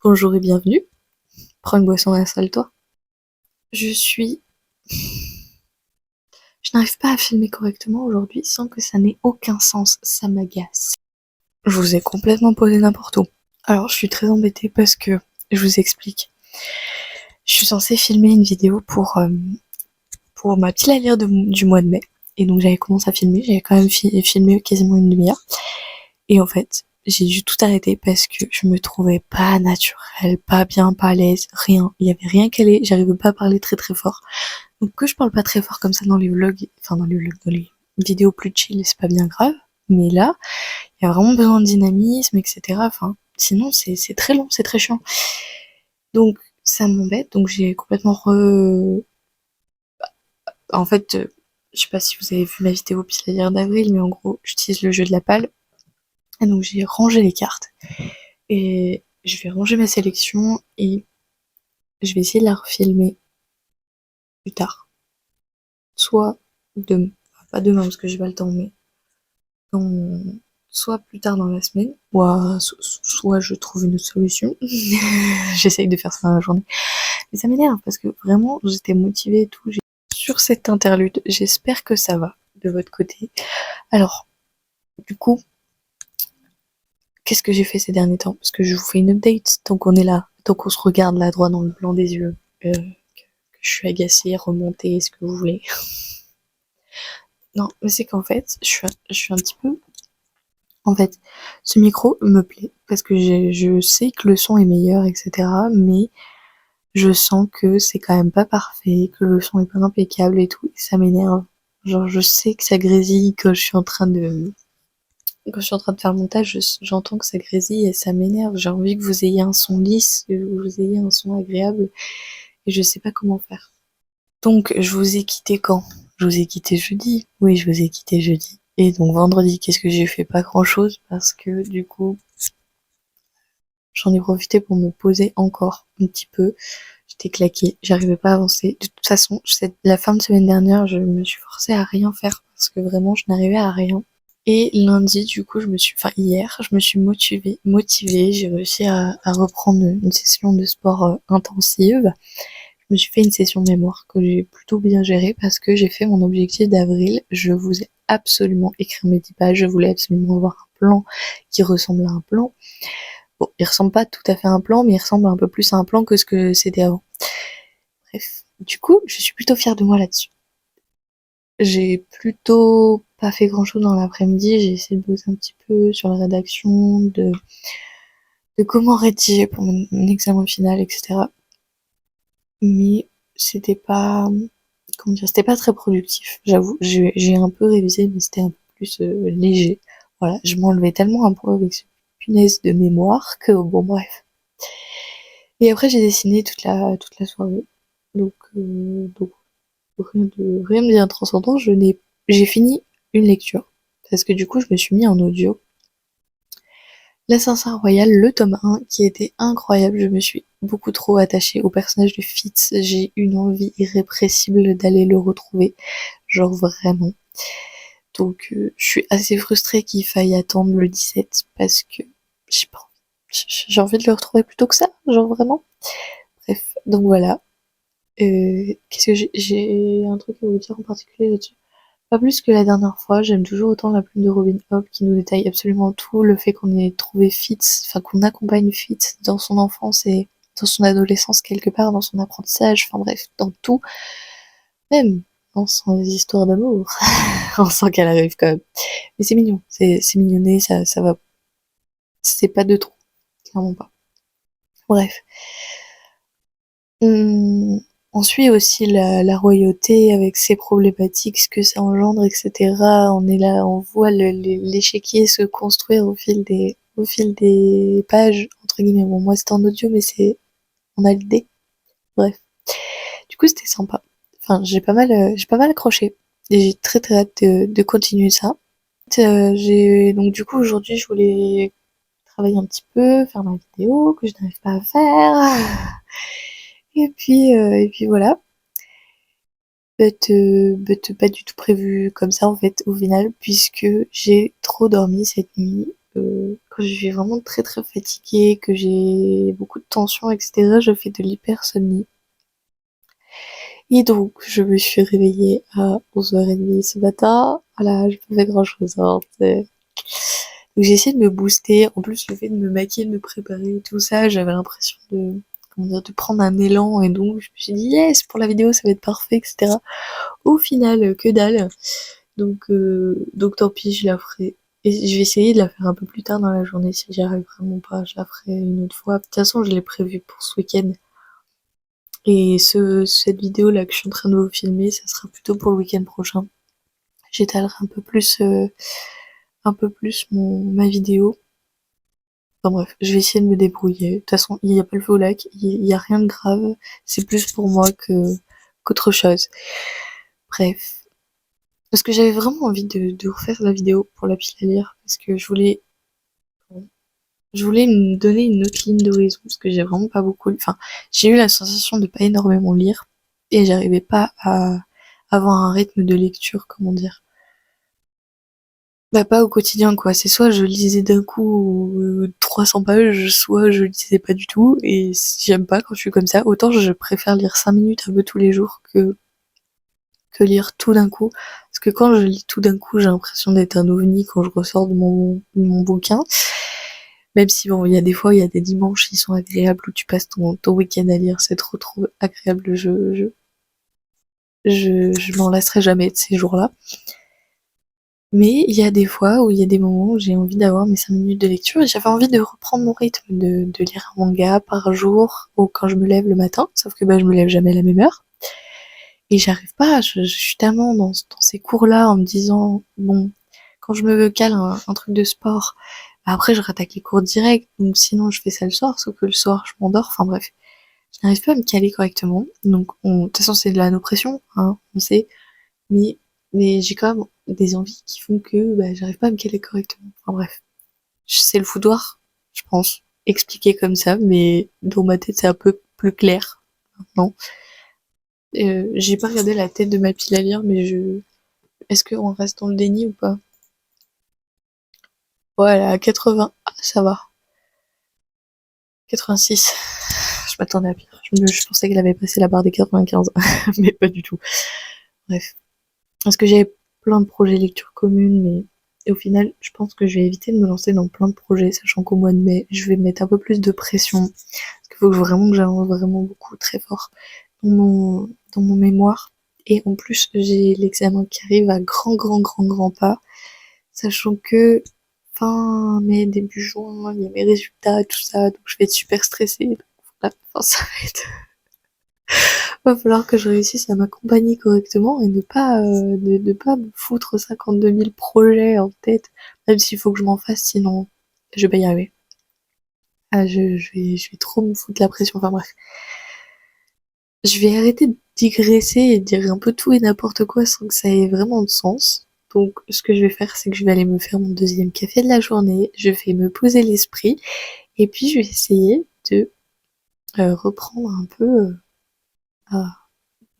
Bonjour et bienvenue. Prends une boisson et installe-toi. Je n'arrive pas à filmer correctement aujourd'hui sans que ça n'ait aucun sens. Ça m'agace. Je vous ai complètement posé n'importe où. Alors, je suis très embêtée parce que, je vous explique. Je suis censée filmer une vidéo pour ma petite lire du mois de mai. Et donc, j'avais commencé à filmer. J'avais quand même filmé quasiment une demi-heure. Et en fait, j'ai dû tout arrêter parce que je me trouvais pas naturelle, pas bien, pas à l'aise, rien. Il y avait rien qui allait, j'arrivais pas à parler très très fort. Donc que je parle pas très fort comme ça dans les vlogs, enfin dans les vidéos plus chill, c'est pas bien grave. Mais là, il y a vraiment besoin de dynamisme, etc. Enfin, sinon c'est très long, c'est très chiant. Donc ça m'embête, donc j'ai complètement En fait, je sais pas si vous avez vu ma vidéo Pile d'avril, mais en gros, j'utilise le jeu de la palle. Et donc j'ai rangé les cartes. Et je vais ranger ma sélection et je vais essayer de la refilmer plus tard. Soit demain, enfin, pas demain parce que j'ai pas le temps, mais dans... soit plus tard dans la semaine, soit je trouve une autre solution. J'essaye de faire ça dans la journée. Mais ça m'énerve parce que vraiment j'étais motivée et tout. Sur cette interlude, j'espère que ça va de votre côté. Alors, du coup, qu'est-ce que j'ai fait ces derniers temps? Parce que je vous fais une update tant qu'on est là, tant qu'on se regarde là droit dans le blanc des yeux. Que je suis agacée, remontée, ce que vous voulez. Non, mais c'est qu'en fait, je suis un petit peu... En fait, ce micro me plaît, parce que je sais que le son est meilleur, etc. Mais je sens que c'est quand même pas parfait, que le son est pas impeccable et tout, et ça m'énerve. Genre, je sais que ça grésille quand je suis en train de... Quand je suis en train de faire le montage, j'entends que ça grésille et ça m'énerve. J'ai envie que vous ayez un son lisse, que vous ayez un son agréable, et je sais pas comment faire. Donc, je vous ai quitté quand? Je vous ai quitté jeudi. Oui, je vous ai quitté jeudi. Et donc, vendredi, qu'est-ce que j'ai fait? Pas grand-chose, parce que, du coup, j'en ai profité pour me poser encore un petit peu. J'étais claquée, j'arrivais pas à avancer. De toute façon, la fin de semaine dernière, je me suis forcée à rien faire, parce que vraiment, je n'arrivais à rien. Et lundi, du coup, hier, je me suis motivée, j'ai réussi à reprendre une session de sport intensive. Je me suis fait une session de mémoire que j'ai plutôt bien gérée parce que j'ai fait mon objectif d'avril. Je vous ai absolument écrit mes 10 pages. Je voulais absolument avoir un plan qui ressemble à un plan. Bon, il ressemble pas tout à fait à un plan, mais il ressemble un peu plus à un plan que ce que c'était avant. Bref. Du coup, je suis plutôt fière de moi là-dessus. J'ai plutôt pas fait grand chose dans l'après-midi. J'ai essayé de bosser un petit peu sur la rédaction, de comment rédiger pour mon examen final, etc. Mais c'était pas, comment dire, c'était pas très productif, j'avoue. J'ai un peu révisé, mais c'était un peu plus léger. Voilà, je m'enlevais tellement un poids avec ce punaise de mémoire que bon bref. Et après j'ai dessiné toute la soirée. Donc rien de bien transcendant. J'ai fini une lecture parce que du coup je me suis mis en audio. L'Assassin Royal, le tome 1, qui était incroyable. Je me suis beaucoup trop attachée au personnage de Fitz. J'ai une envie irrépressible d'aller le retrouver. Genre vraiment. Donc je suis assez frustrée qu'il faille attendre le 17 parce que je sais pas. J'ai envie de le retrouver plutôt que ça, genre vraiment. Bref, donc voilà. Qu'est-ce que j'ai un truc à vous dire en particulier là-dessus? Pas plus que la dernière fois, j'aime toujours autant la plume de Robin Hobb qui nous détaille absolument tout, le fait qu'on ait trouvé Fitz, enfin qu'on accompagne Fitz dans son enfance et dans son adolescence quelque part, dans son apprentissage, enfin bref, dans tout, même dans son histoire d'amour. On sent qu'elle arrive quand même. Mais c'est mignon, c'est mignonné, ça va. C'est pas de trop, clairement pas. Bref. On suit aussi la royauté avec ses problématiques, ce que ça engendre, etc. On est là, on voit l'échiquier se construire au fil des pages, entre guillemets. Bon, moi c'est en audio, mais on a l'idée. Bref. Du coup, c'était sympa. Enfin, j'ai pas mal accroché. Et j'ai très très hâte de continuer ça. Donc du coup, aujourd'hui, je voulais travailler un petit peu, faire ma vidéo, que je n'arrive pas à faire. Et puis voilà. Pas du tout prévu comme ça en fait au final puisque j'ai trop dormi cette nuit. quand je suis vraiment très très fatiguée, que j'ai beaucoup de tension, etc., je fais de l'hypersomnie. Et donc, je me suis réveillée à 11h30 ce matin. Voilà, j'ai pas fait grand chose, hein, donc j'ai essayé de me booster. En plus, le fait de me maquiller, de me préparer, tout ça, j'avais l'impression de, comment dire, de prendre un élan. Et donc, je me suis dit, yes, pour la vidéo, ça va être parfait, etc. Au final, que dalle. Donc tant pis, je la ferai. Et je vais essayer de la faire un peu plus tard dans la journée. Si j'y arrive vraiment pas, je la ferai une autre fois. De toute façon, je l'ai prévu pour ce week-end. Et cette vidéo là que je suis en train de vous filmer, ça sera plutôt pour le week-end prochain. J'étalerai un peu plus ma vidéo. Enfin bref, je vais essayer de me débrouiller. De toute façon, il n'y a pas le feu au lac, il n'y a rien de grave. C'est plus pour moi qu'autre chose. Bref. Parce que j'avais vraiment envie de refaire la vidéo pour la pile à lire. Parce que je voulais me donner une autre ligne d'horizon. Parce que j'ai vraiment pas beaucoup lu. Enfin, j'ai eu la sensation de pas énormément lire. Et j'arrivais pas à avoir un rythme de lecture, comment dire. Bah pas au quotidien quoi, c'est soit je lisais d'un coup 300 pages, soit je lisais pas du tout, et j'aime pas quand je suis comme ça, autant je préfère lire 5 minutes un peu tous les jours que lire tout d'un coup, parce que quand je lis tout d'un coup j'ai l'impression d'être un ovni quand je ressors de mon bouquin, même si bon il y a des fois, il y a des dimanches qui sont agréables où tu passes ton week-end à lire, c'est trop trop agréable, je m'en lasserai jamais de ces jours-là. Mais il y a des fois où il y a des moments où j'ai envie d'avoir mes 5 minutes de lecture et j'avais envie de reprendre mon rythme, de lire un manga par jour ou quand je me lève le matin, sauf que bah, je me lève jamais à la même heure. Et j'arrive pas, je suis tellement dans ces cours-là en me disant, bon, quand je me cale un truc de sport, bah après je rattaque les cours directs, donc sinon je fais ça le soir, sauf que le soir je m'endors, enfin bref. Je n'arrive pas à me caler correctement, donc de toute façon c'est de la no-pression, hein, on sait, mais, mais j'ai quand même des envies qui font que bah, j'arrive pas à me caler correctement. Enfin bref, c'est le foutoir, je pense, expliqué comme ça, mais dans ma tête c'est un peu plus clair maintenant. J'ai pas regardé la tête de ma pile à lire, mais est-ce qu'on reste dans le déni ou pas? Voilà, à 80, ah, ça va. 86, je m'attendais à pire. Je pensais qu'elle avait passé la barre des 95, mais pas du tout. Bref. Parce que j'avais plein de projets lecture commune, mais et au final, je pense que je vais éviter de me lancer dans plein de projets, sachant qu'au mois de mai, je vais mettre un peu plus de pression. Parce qu'il faut vraiment que j'avance vraiment beaucoup, très fort, dans mon mémoire. Et en plus, j'ai l'examen qui arrive à grand pas, sachant que fin mai, début juin, il y a mes résultats, tout ça, donc je vais être super stressée. Donc, voilà, enfin, ça va être va falloir que je réussisse à m'accompagner correctement et ne pas me foutre 52 000 projets en tête, même s'il faut que je m'en fasse, sinon je vais pas y arriver. Ah, je vais trop me foutre la pression, enfin bref. Je vais arrêter de digresser et de dire un peu tout et n'importe quoi sans que ça ait vraiment de sens. Donc, ce que je vais faire, c'est que je vais aller me faire mon deuxième café de la journée, je vais me poser l'esprit, et puis je vais essayer de reprendre un peu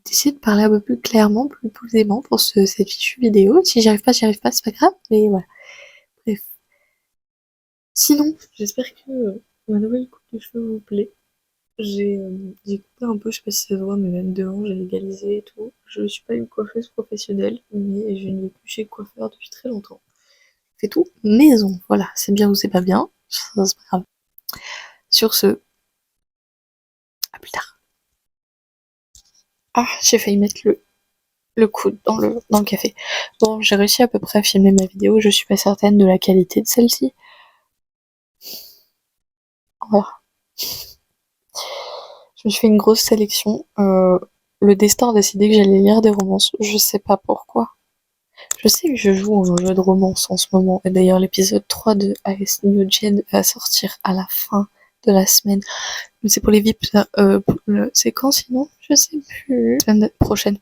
d'essayer de parler un peu plus clairement, plus posément pour cette fichue vidéo. Si j'y arrive pas, c'est pas grave, mais voilà. Bref. Sinon, j'espère que ma nouvelle coupe de cheveux vous plaît. J'ai coupé un peu, je sais pas si ça se voit, mais même devant, j'ai égalisé et tout. Je suis pas une coiffeuse professionnelle, mais je ne vais plus chez le coiffeur depuis très longtemps. Je fais tout maison, voilà, c'est bien ou c'est pas bien, ça c'est pas grave. Sur ce, à plus tard. Ah, j'ai failli mettre le coude dans le café. Bon, j'ai réussi à peu près à filmer ma vidéo, je suis pas certaine de la qualité de celle-ci. Voilà. Je me suis fait une grosse sélection. Le destin a décidé que j'allais lire des romances. Je sais pas pourquoi. Je sais que je joue à un jeu de romance en ce moment. Et d'ailleurs, l'épisode 3 de AS New Gen va sortir à la fin de la semaine. Mais c'est pour les VIP. C'est quand sinon? Je sais plus. La semaine prochaine.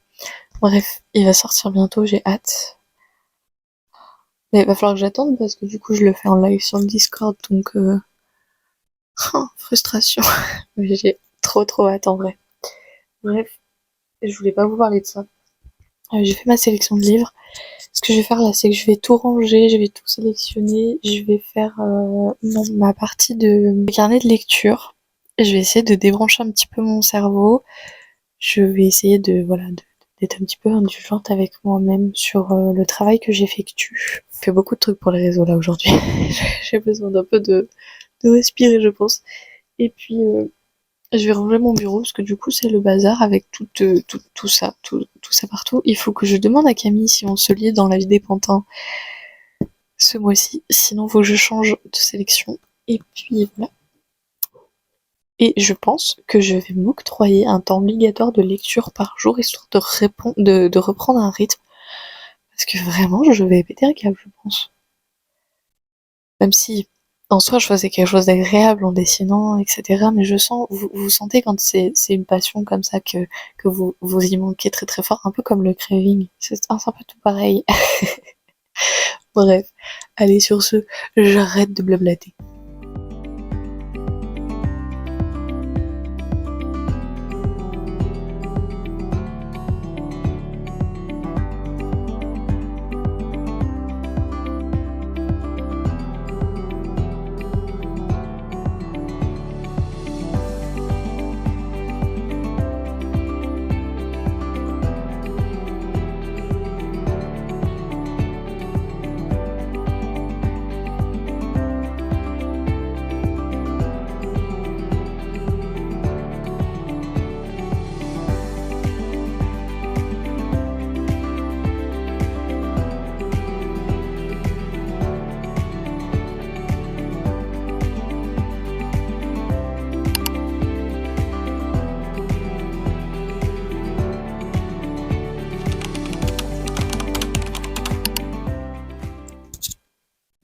Bref, il va sortir bientôt, j'ai hâte. Mais il va falloir que j'attende parce que du coup, je le fais en live sur le Discord. Donc, frustration. Mais j'ai trop hâte en vrai. Bref, je voulais pas vous parler de ça. J'ai fait ma sélection de livres. Ce que je vais faire là, c'est que je vais tout ranger, je vais tout sélectionner, je vais faire ma partie de carnet de lecture. Je vais essayer de débrancher un petit peu mon cerveau. Je vais essayer d'être un petit peu indulgente avec moi-même sur le travail que j'effectue. Je fais beaucoup de trucs pour les réseaux là aujourd'hui. J'ai besoin d'un peu de respirer, je pense. Et puis je vais ranger mon bureau parce que du coup c'est le bazar avec tout ça partout. Il faut que je demande à Camille si on se lie dans la vie des pantins ce mois-ci, sinon faut que je change de sélection. Et puis voilà. Et je pense que je vais m'octroyer un temps obligatoire de lecture par jour histoire de reprendre un rythme. Parce que vraiment, je vais péter un câble, je pense. Même si, en soi, je faisais quelque chose d'agréable en dessinant, etc. Mais je sens, vous sentez quand c'est une passion comme ça que vous y manquez très très fort, un peu comme le craving. C'est un peu tout pareil. Bref, allez sur ce, j'arrête de blablater.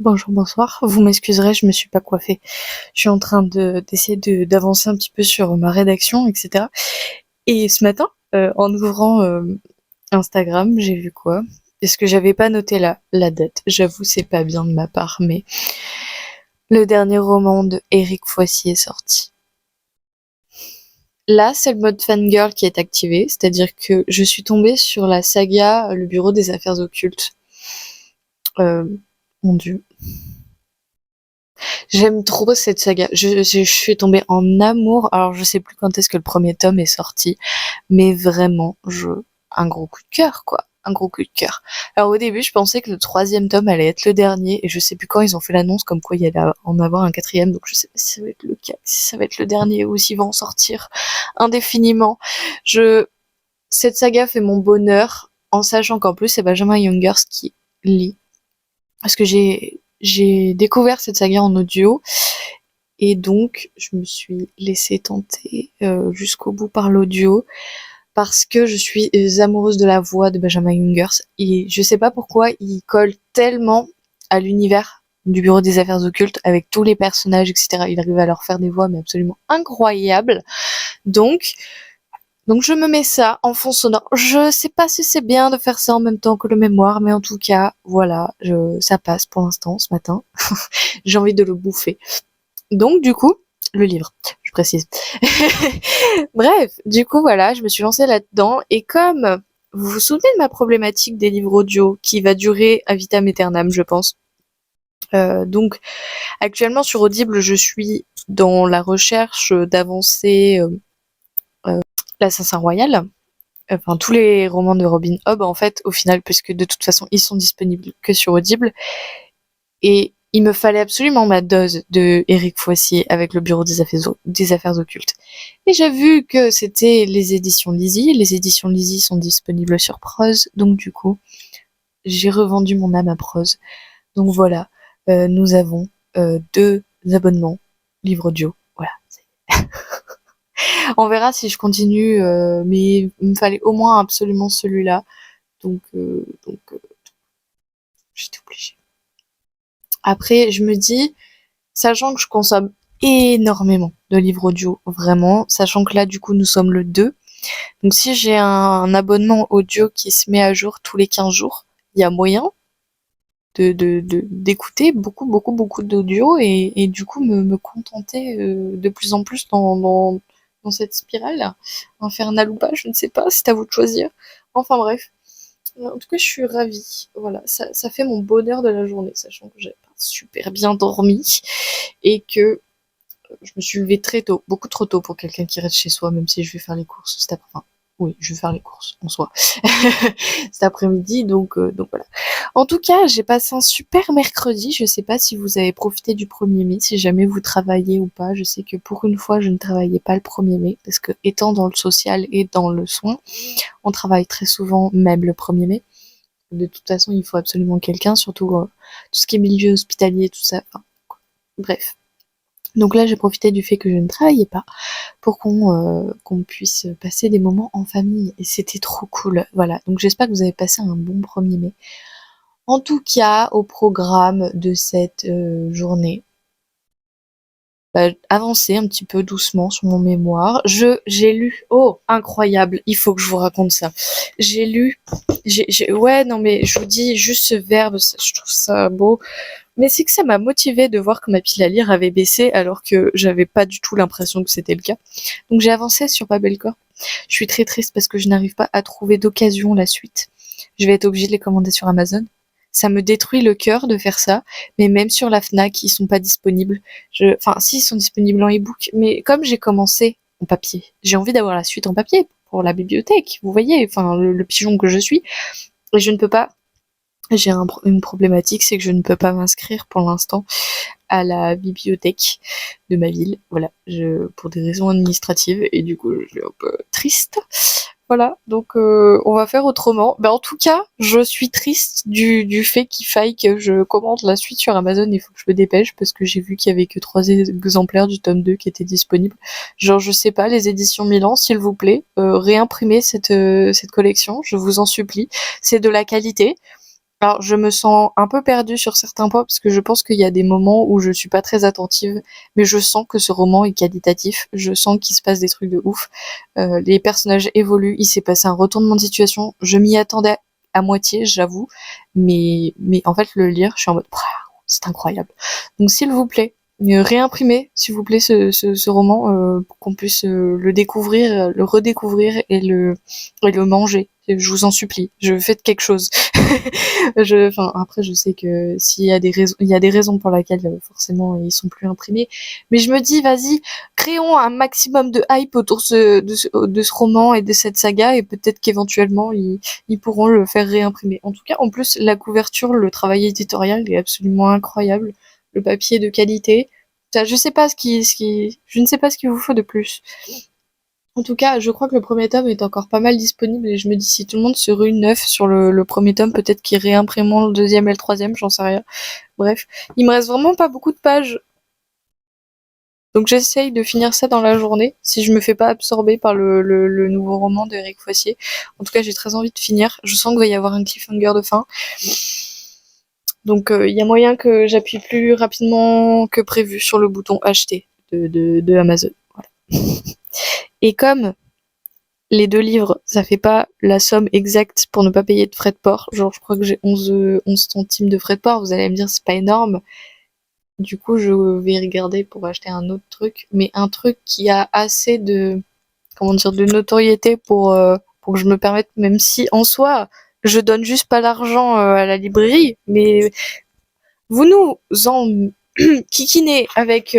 Bonjour, bonsoir. Vous m'excuserez, je me suis pas coiffée. Je suis en train d'essayer d'avancer un petit peu sur ma rédaction, etc. Et ce matin, en ouvrant Instagram, j'ai vu quoi? Est-ce que j'avais pas noté la date? J'avoue, c'est pas bien de ma part, mais le dernier roman de Éric Foissy est sorti. Là, c'est le mode fangirl qui est activé, c'est-à-dire que je suis tombée sur la saga Le Bureau des Affaires Occultes. Euh, mon Dieu. J'aime trop cette saga. Je suis tombée en amour. Alors, je sais plus quand est-ce que le premier tome est sorti, mais vraiment, un gros coup de cœur, quoi. Un gros coup de cœur. Alors, au début, je pensais que le troisième tome allait être le dernier, et je sais plus quand ils ont fait l'annonce comme quoi il y allait en avoir un quatrième, donc je sais pas si ça va être le cas, si ça va être le dernier ou s'ils vont en sortir indéfiniment. Cette saga fait mon bonheur, en sachant qu'en plus, c'est Benjamin Youngers qui lit. Parce que j'ai découvert cette saga en audio, et donc, je me suis laissée tenter jusqu'au bout par l'audio parce que je suis amoureuse de la voix de Benjamin Jungers. Et je sais pas pourquoi il colle tellement à l'univers du Bureau des Affaires Occultes avec tous les personnages, etc. Il arrive à leur faire des voix mais absolument incroyables. Donc, donc je me mets ça en fond sonore. Je sais pas si c'est bien de faire ça en même temps que le mémoire, mais en tout cas, voilà, ça passe pour l'instant ce matin. J'ai envie de le bouffer. Donc, du coup, le livre, je précise. Bref, du coup, voilà, je me suis lancée là-dedans. Et comme vous vous souvenez de ma problématique des livres audio, qui va durer à vitam aeternam, je pense. Donc, actuellement, sur Audible, je suis dans la recherche d'avancer l'Assassin Royal. Enfin, tous les romans de Robin Hobb, en fait, au final, puisque de toute façon, ils sont disponibles que sur Audible. Et il me fallait absolument ma dose de Éric Foissy avec le Bureau des Affaires Occultes. Et j'ai vu que c'était les éditions Lizzie. Les éditions Lizzie sont disponibles sur Prose, donc du coup, j'ai revendu mon âme à Prose. Donc voilà, nous avons 2 abonnements livre audio. Voilà. On verra si je continue, mais il me fallait au moins absolument celui-là. Donc j'étais obligée. Après, je me dis, sachant que je consomme énormément de livres audio, vraiment, sachant que là, du coup, nous sommes le 2. Donc, si j'ai un abonnement audio qui se met à jour tous les 15 jours, il y a moyen d'écouter beaucoup d'audio et du coup, me contenter de plus en plus dans cette spirale infernale ou pas, je ne sais pas, c'est à vous de choisir. Enfin, bref. En tout cas, je suis ravie. Voilà, ça fait mon bonheur de la journée, sachant que j'ai pas super bien dormi et que je me suis levée très tôt, beaucoup trop tôt pour quelqu'un qui reste chez soi, même si je vais faire les courses cet après-midi. Enfin, oui, je vais faire les courses en soi cet après-midi, donc voilà. En tout cas, j'ai passé un super mercredi. Je sais pas si vous avez profité du 1er mai, si jamais vous travaillez ou pas. Je sais que pour une fois, je ne travaillais pas le 1er mai, parce que étant dans le social et dans le soin, on travaille très souvent, même le 1er mai. De toute façon, il faut absolument quelqu'un, surtout tout ce qui est milieu hospitalier, tout ça. Enfin, bref. Donc là, j'ai profité du fait que je ne travaillais pas pour qu'on puisse passer des moments en famille. Et c'était trop cool. Voilà. Donc j'espère que vous avez passé un bon 1er mai. En tout cas, au programme de cette journée, avancer un petit peu doucement sur mon mémoire. J'ai lu, oh, incroyable, il faut que je vous raconte ça. J'ai lu, ouais, non mais je vous dis juste ce verbe, je trouve ça beau. Mais c'est que ça m'a motivée de voir que ma pile à lire avait baissé alors que j'avais pas du tout l'impression que c'était le cas. Donc j'ai avancé sur Babelcorp. Je suis très triste parce que je n'arrive pas à trouver d'occasion la suite. Je vais être obligée de les commander sur Amazon. Ça me détruit le cœur de faire ça, mais même sur la Fnac, ils sont pas disponibles. Enfin, si, ils sont disponibles en e-book, mais comme j'ai commencé en papier, j'ai envie d'avoir la suite en papier pour la bibliothèque. Vous voyez, enfin, le pigeon que je suis, et je ne peux pas. J'ai une problématique, c'est que je ne peux pas m'inscrire pour l'instant à la bibliothèque de ma ville. Voilà, pour des raisons administratives, et du coup, je suis un peu triste. Voilà, donc on va faire autrement. En tout cas, je suis triste du fait qu'il faille que je commande la suite sur Amazon. Il faut que je me dépêche parce que j'ai vu qu'il y avait que 3 exemplaires du tome 2 qui étaient disponibles. Genre, je sais pas, les éditions Milan, s'il vous plaît, réimprimez cette collection, je vous en supplie. C'est de la qualité. Alors, je me sens un peu perdue sur certains points parce que je pense qu'il y a des moments où je suis pas très attentive, mais je sens que ce roman est qualitatif. Je sens qu'il se passe des trucs de ouf. Les personnages évoluent. Il s'est passé un retournement de situation. Je m'y attendais à moitié, j'avoue, mais en fait, le lire, je suis en mode, c'est incroyable. Donc, s'il vous plaît, réimprimez, s'il vous plaît, ce roman pour qu'on puisse le découvrir, le redécouvrir et le manger. Je vous en supplie, je faites quelque chose. Enfin, après, je sais que s'il y a des raisons, il y a des raisons pour lesquelles forcément ils sont plus imprimés. Mais je me dis, vas-y, créons un maximum de hype autour de ce roman et de cette saga, et peut-être qu'éventuellement ils pourront le faire réimprimer. En tout cas, en plus, la couverture, le travail éditorial est absolument incroyable. Le papier de qualité. Ça, je ne sais pas ce qu'il vous faut de plus. En tout cas, je crois que le premier tome est encore pas mal disponible et je me dis si tout le monde se rue neuf sur le premier tome, peut-être qu'ils réimprimeront le deuxième et le troisième, j'en sais rien. Bref, il me reste vraiment pas beaucoup de pages. Donc j'essaye de finir ça dans la journée, si je me fais pas absorber par le nouveau roman d'Éric Foissier. En tout cas, j'ai très envie de finir. Je sens qu'il va y avoir un cliffhanger de fin. Donc il y a moyen que j'appuie plus rapidement que prévu sur le bouton acheter de Amazon. Voilà. Et comme les 2 livres, ça fait pas la somme exacte pour ne pas payer de frais de port. Genre, je crois que j'ai 11 centimes de frais de port. Vous allez me dire, c'est pas énorme. Du coup, je vais regarder pour acheter un autre truc. Mais un truc qui a assez comment dire, de notoriété pour que je me permette, même si en soi, je donne juste pas l'argent à la librairie, mais vous nous en kikinez avec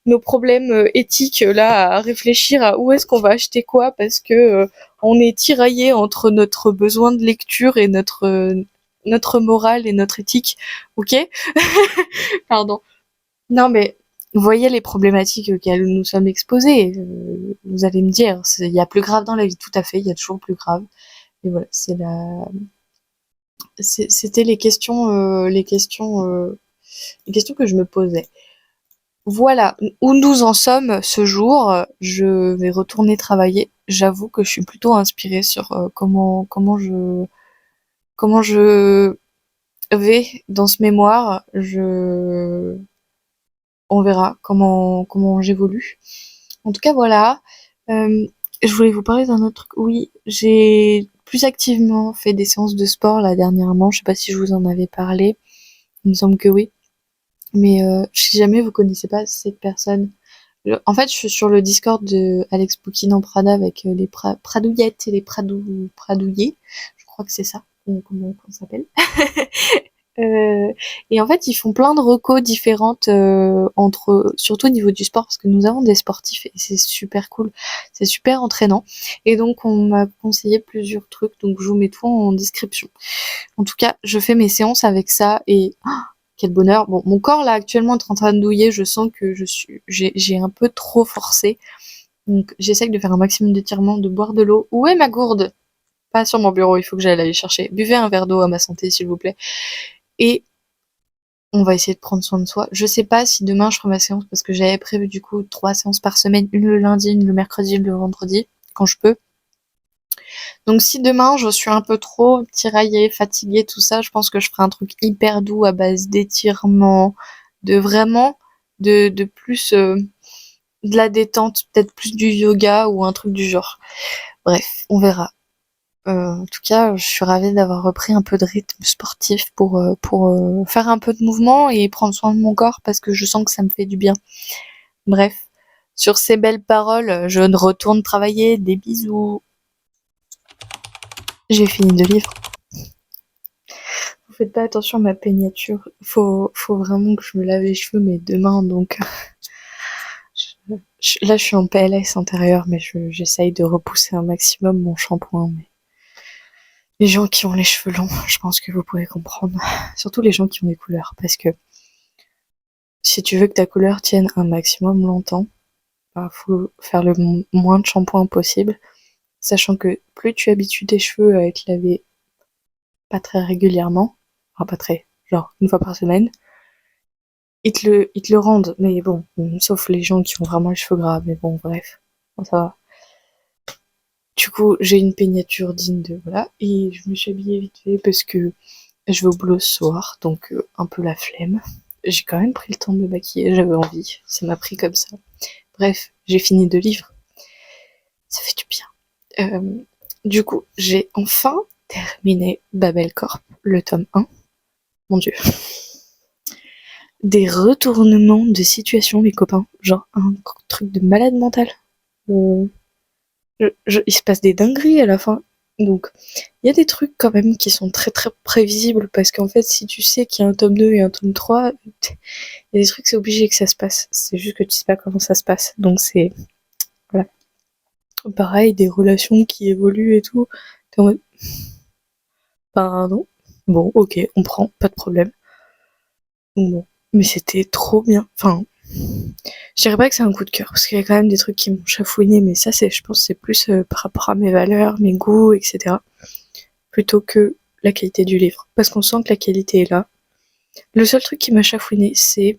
nos problèmes éthiques là à réfléchir à où est-ce qu'on va acheter quoi parce que on est tiraillé entre notre besoin de lecture et notre morale et notre éthique. Ok. Pardon. Non mais vous voyez les problématiques auxquelles nous sommes exposés. Vous allez me dire, il y a plus grave dans la vie, tout à fait, il y a toujours plus grave. Et voilà, c'était les questions que je me posais. Voilà où nous en sommes ce jour. Je vais retourner travailler. J'avoue que je suis plutôt inspirée sur comment je vais dans ce mémoire. On verra comment j'évolue. En tout cas, voilà. Je voulais vous parler d'un autre truc. Oui, j'ai plus activement fait des séances de sport là dernièrement. Je sais pas si je vous en avais parlé. Il me semble que oui. Mais si jamais vous connaissez pas cette personne, En fait, je suis sur le Discord de Alex Bookin en Prada avec les Pradouillettes et les Pradouillés. Je crois que c'est ça. Comment ça s'appelle? Euh, et en fait, ils font plein de recos différentes surtout au niveau du sport, parce que nous avons des sportifs et c'est super cool, c'est super entraînant. Et donc, on m'a conseillé plusieurs trucs, donc je vous mets tout en description. En tout cas, je fais mes séances avec ça et quel bonheur. Bon, mon corps là actuellement est en train de douiller, je sens que j'ai un peu trop forcé. Donc, j'essaye de faire un maximum d'étirements, de boire de l'eau. Où est ma gourde? Pas sur mon bureau, il faut que j'aille aller chercher. Buvez un verre d'eau à ma santé, s'il vous plaît. Et on va essayer de prendre soin de soi. Je sais pas si demain je ferai ma séance parce que j'avais prévu du coup 3 séances par semaine, une le lundi, une le mercredi, une le vendredi, quand je peux. Donc si demain je suis un peu trop tiraillée, fatiguée, tout ça, je pense que je ferai un truc hyper doux à base d'étirements, de vraiment de plus de la détente, peut-être plus du yoga ou un truc du genre. Bref, on verra. En tout cas, je suis ravie d'avoir repris un peu de rythme sportif pour faire un peu de mouvement et prendre soin de mon corps parce que je sens que ça me fait du bien. Bref, sur ces belles paroles, je retourne travailler. Des bisous. J'ai fini de lire. Vous faites pas attention à ma peignature. Faut vraiment que je me lave les cheveux, mais demain, donc là, je suis en PLS intérieur, mais j'essaye de repousser un maximum mon shampoing. Mais les gens qui ont les cheveux longs, je pense que vous pouvez comprendre. Surtout les gens qui ont des couleurs, parce que si tu veux que ta couleur tienne un maximum longtemps, bah, faut faire le moins de shampoing possible, sachant que plus tu habitues tes cheveux à être lavés pas très régulièrement, enfin pas très, genre une fois par semaine, ils te le rendent, mais bon, sauf les gens qui ont vraiment les cheveux gras, mais bon, bref, bon, ça va. Du coup, j'ai une peignature digne de voilà, et je me suis habillée vite fait parce que je vais au boulot ce soir, donc un peu la flemme. J'ai quand même pris le temps de me maquiller, j'avais envie, ça m'a pris comme ça. Bref, j'ai fini 2 livres, ça fait du bien. Du coup, j'ai enfin terminé Babel Corp, le tome 1. Mon dieu. Des retournements de situation, mes copains. Genre un truc de malade mental. Euh, il se passe des dingueries à la fin. Donc, il y a des trucs quand même qui sont très très prévisibles parce qu'en fait, si tu sais qu'il y a un tome 2 et un tome 3, il y a des trucs, c'est obligé que ça se passe. C'est juste que tu sais pas comment ça se passe. Donc, c'est. Voilà. Pareil, des relations qui évoluent et tout. T'es en mode, pardon. Bon, ok, on prend, pas de problème. Donc bon. Mais c'était trop bien. Enfin, je dirais pas que c'est un coup de cœur, parce qu'il y a quand même des trucs qui m'ont chafouiné, mais ça, je pense, c'est plus par rapport à mes valeurs, mes goûts, etc. Plutôt que la qualité du livre. Parce qu'on sent que la qualité est là. Le seul truc qui m'a chafouiné, c'est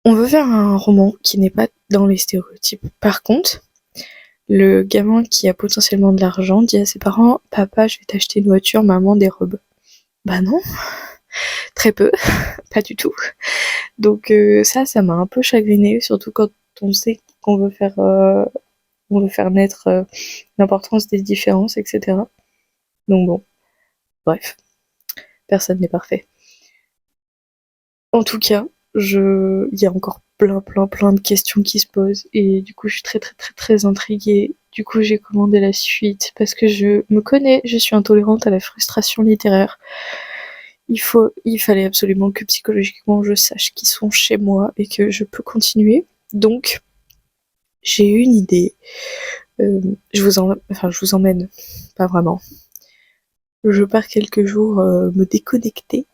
on veut faire un roman qui n'est pas dans les stéréotypes. Par contre, le gamin qui a potentiellement de l'argent dit à ses parents: Papa, je vais t'acheter une voiture, maman, des robes. Bah non, très peu, pas du tout. Donc ça m'a un peu chagriné, surtout quand on sait on veut faire naître l'importance des différences, etc. Donc bon, bref, personne n'est parfait. En tout cas, il y a encore plein de questions qui se posent et du coup je suis très très très très intriguée. Du coup j'ai commandé la suite parce que je me connais, je suis intolérante à la frustration littéraire. Il fallait absolument que psychologiquement je sache qu'ils sont chez moi et que je peux continuer. Donc j'ai eu une idée. Je vous emmène, pas vraiment. Je pars quelques jours me déconnecter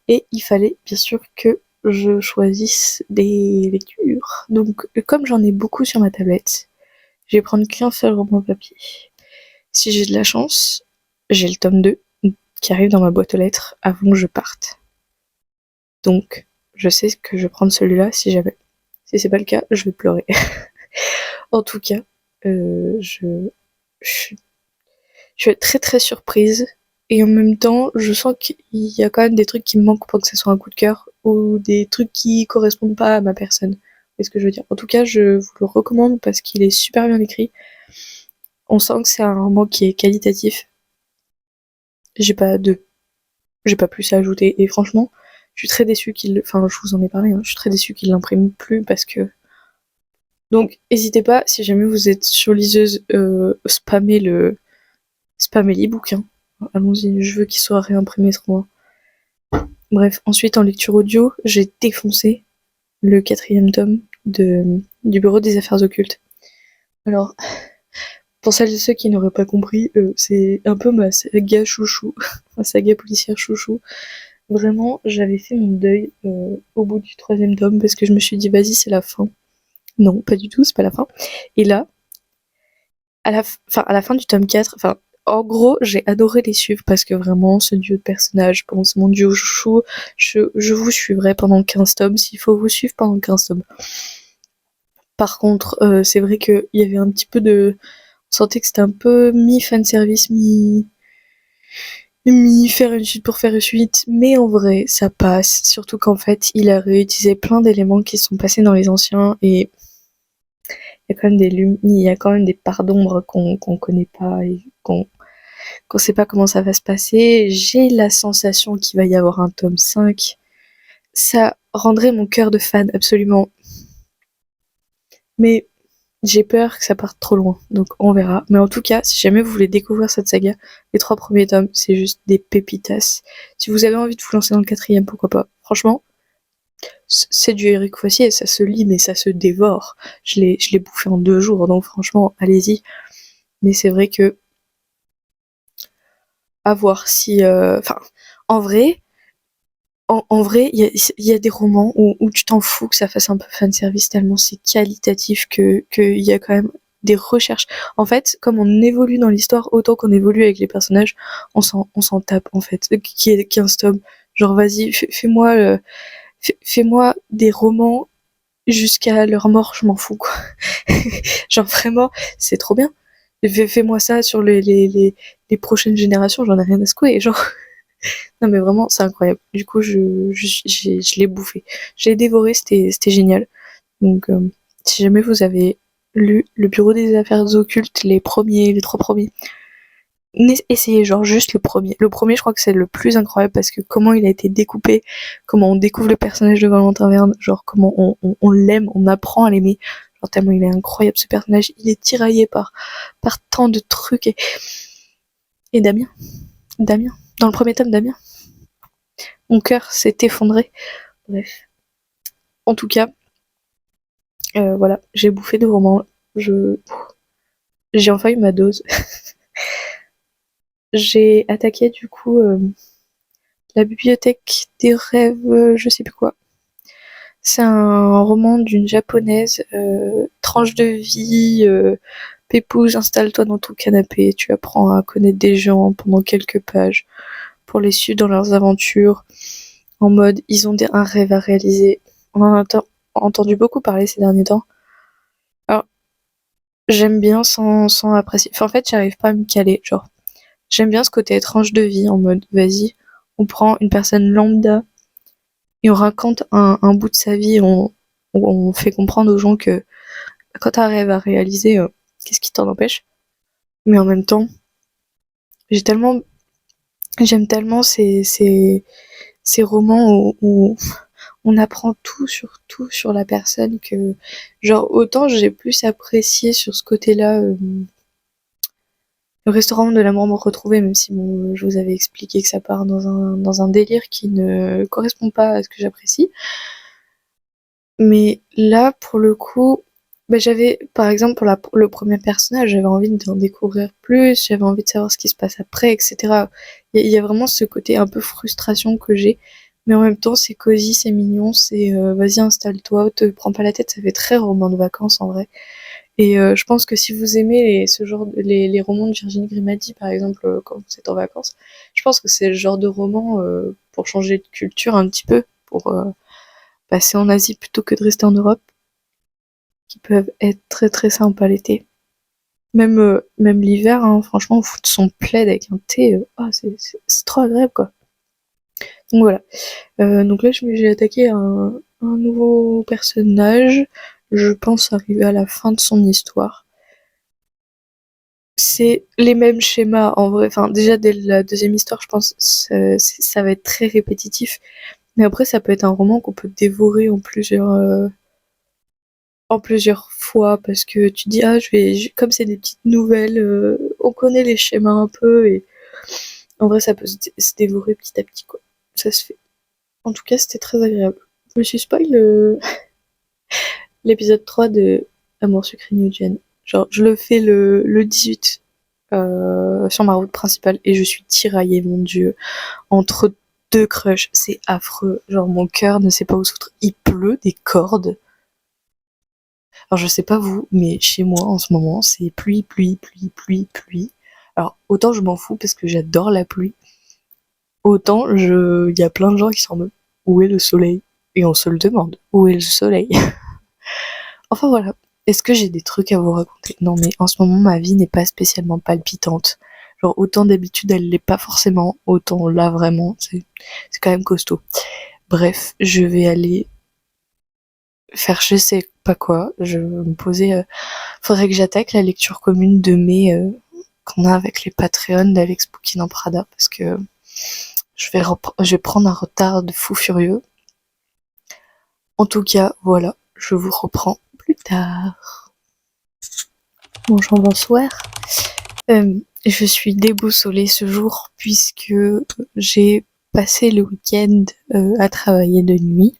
et il fallait bien sûr que je choisisse des lectures. Donc comme j'en ai beaucoup sur ma tablette, je vais prendre qu'un seul roman papier. Si j'ai de la chance, j'ai le tome 2 qui arrive dans ma boîte aux lettres avant que je parte. Donc je sais que je vais prendre celui-là si jamais. Si c'est pas le cas, je vais pleurer. En tout cas, je, je suis très très surprise. Et en même temps, je sens qu'il y a quand même des trucs qui me manquent pour que ce soit un coup de cœur, ou des trucs qui correspondent pas à ma personne. C'est ce que je veux dire. En tout cas, je vous le recommande parce qu'il est super bien écrit. On sent que c'est un roman qui est qualitatif. J'ai pas de, j'ai pas plus à ajouter. Et franchement, Je suis très déçue enfin, je vous en ai parlé, hein, je suis très déçue qu'il l'imprime plus parce que. Donc, n'hésitez pas, si jamais vous êtes sur liseuse, spammez l'ebook, hein. Allons-y, je veux qu'il soit réimprimé sur moi. Bref, ensuite, en lecture audio, j'ai défoncé le 4e tome du Bureau des Affaires Occultes. Alors, pour celles et ceux qui n'auraient pas compris, c'est un peu ma saga chouchou, ma saga policière chouchou. Vraiment, j'avais fait mon deuil au bout du 3e tome parce que je me suis dit, vas-y, c'est la fin. Non, pas du tout, c'est pas la fin. Et là, à la fin du tome 4, enfin, en gros, j'ai adoré les suivre parce que vraiment, ce duo de personnages, bon, c'est mon duo chouchou, je vous suivrai pendant 15 tomes s'il faut vous suivre pendant 15 tomes. Par contre, c'est vrai qu'il y avait un petit peu de. On sentait que c'était un peu mi-fanservice, faire une suite pour faire une suite, mais en vrai, ça passe. Surtout qu'en fait, il a réutilisé plein d'éléments qui sont passés dans les anciens et il y a quand même il y a quand même des parts d'ombre qu'on connaît pas et qu'on sait pas comment ça va se passer. J'ai la sensation qu'il va y avoir un tome 5. Ça rendrait mon cœur de fan absolument. Mais j'ai peur que ça parte trop loin, donc on verra. Mais en tout cas, si jamais vous voulez découvrir cette saga, les 3 premiers tomes, c'est juste des pépitas. Si vous avez envie de vous lancer dans le 4e, pourquoi pas. Franchement, c'est du Eric Fossier, ça se lit, mais ça se dévore. Je l'ai bouffé en 2 jours, donc franchement, allez-y. Mais c'est vrai que à voir si, enfin, en vrai, en vrai, il y a des romans où tu t'en fous que ça fasse un peu fanservice tellement c'est qualitatif qu'il y a quand même des recherches. En fait, comme on évolue dans l'histoire, autant qu'on évolue avec les personnages, on s'en tape, en fait. Qui est 15 tomes. Genre, vas-y, fais-moi des romans jusqu'à leur mort, je m'en fous, quoi. Genre, vraiment, c'est trop bien. Fais-moi ça sur les prochaines générations, j'en ai rien à secouer. Genre, non mais vraiment, c'est incroyable. Du coup, je l'ai bouffé. Je l'ai dévoré, c'était génial. Donc, si jamais vous avez lu Le Bureau des Affaires Occultes, les 3 premiers, essayez genre juste le premier. Le premier, je crois que c'est le plus incroyable parce que comment il a été découpé, comment on découvre le personnage de Valentin Verne, genre comment on l'aime, on apprend à l'aimer. Genre tellement il est incroyable ce personnage, il est tiraillé par tant de trucs. Et Damien, dans le premier tome, Damien. Mon cœur s'est effondré. Bref. En tout cas, voilà, j'ai bouffé de romans. J'ai enfin eu ma dose. J'ai attaqué du coup la bibliothèque des rêves, je sais plus quoi. C'est un roman d'une japonaise, tranche de vie, pépouze, installe-toi dans ton canapé, tu apprends à connaître des gens pendant quelques pages pour les suivre dans leurs aventures, en mode ils ont un rêve à réaliser. On en a entendu beaucoup parler ces derniers temps. Alors, j'aime bien sans apprécier. Enfin, en fait, j'arrive pas à me caler. Genre, j'aime bien ce côté étrange de vie en mode, vas-y, on prend une personne lambda et on raconte un bout de sa vie. On fait comprendre aux gens que quand t'as un rêve à réaliser, qu'est-ce qui t'en empêche? Mais en même temps, j'ai tellement, j'aime tellement ces romans où on apprend tout sur la personne que, genre, autant j'ai plus apprécié sur ce côté-là, le restaurant de l'amour retrouvé, même si bon, je vous avais expliqué que ça part dans un délire qui ne correspond pas à ce que j'apprécie. Mais là, pour le coup, bah, j'avais, par exemple, pour le premier personnage, j'avais envie d'en découvrir plus, j'avais envie de savoir ce qui se passe après, etc. Il y a vraiment ce côté un peu frustration que j'ai, mais en même temps, c'est cosy, c'est mignon, c'est vas-y, installe-toi, te prends pas la tête, ça fait très roman de vacances en vrai. Et je pense que si vous aimez ce genre les romans de Virginie Grimaldi, par exemple, quand vous êtes en vacances, je pense que c'est le genre de roman pour changer de culture un petit peu, pour passer en Asie plutôt que de rester en Europe, qui peuvent être très très sympas l'été. Même l'hiver, hein, franchement, foutre son plaid avec un thé, c'est trop agréable quoi. Donc voilà. Donc là, j'ai attaqué un nouveau personnage. Je pense arriver à la fin de son histoire. C'est les mêmes schémas en vrai. Enfin, déjà dès la deuxième histoire, je pense ça va être très répétitif. Mais après, ça peut être un roman qu'on peut dévorer en plusieurs fois parce que tu dis ah comme c'est des petites nouvelles, on connaît les schémas un peu et en vrai ça peut se dévorer petit à petit quoi. Ça se fait. En tout cas, c'était très agréable. Je me suis spoil l'épisode 3 de Amour sucré New Gen. Genre, je le fais le 18 sur ma route principale et je suis tiraillée, mon dieu, entre deux crushs. C'est affreux. Genre, mon cœur ne sait pas où se foutre. Il pleut des cordes. Alors, je sais pas vous, mais chez moi, en ce moment, c'est pluie, pluie, pluie, pluie, pluie. Alors, autant je m'en fous parce que j'adore la pluie, autant il y a plein de gens qui sont en mode, où est le soleil? Et on se le demande, où est le soleil? Enfin voilà. Est-ce que j'ai des trucs à vous raconter? Non, mais en ce moment, ma vie n'est pas spécialement palpitante. Genre, autant d'habitude, elle l'est pas forcément, autant là, vraiment, c'est quand même costaud. Bref, je vais aller faire je sais pas quoi. Je vais me poser. Faudrait que j'attaque la lecture commune de mai qu'on a avec les Patreons d'Alex Bookin en Prada parce que je vais prendre un retard de fou furieux. En tout cas, voilà, je vous reprends plus tard. Bonjour, bonsoir. Je suis déboussolée ce jour puisque j'ai passé le week-end à travailler de nuit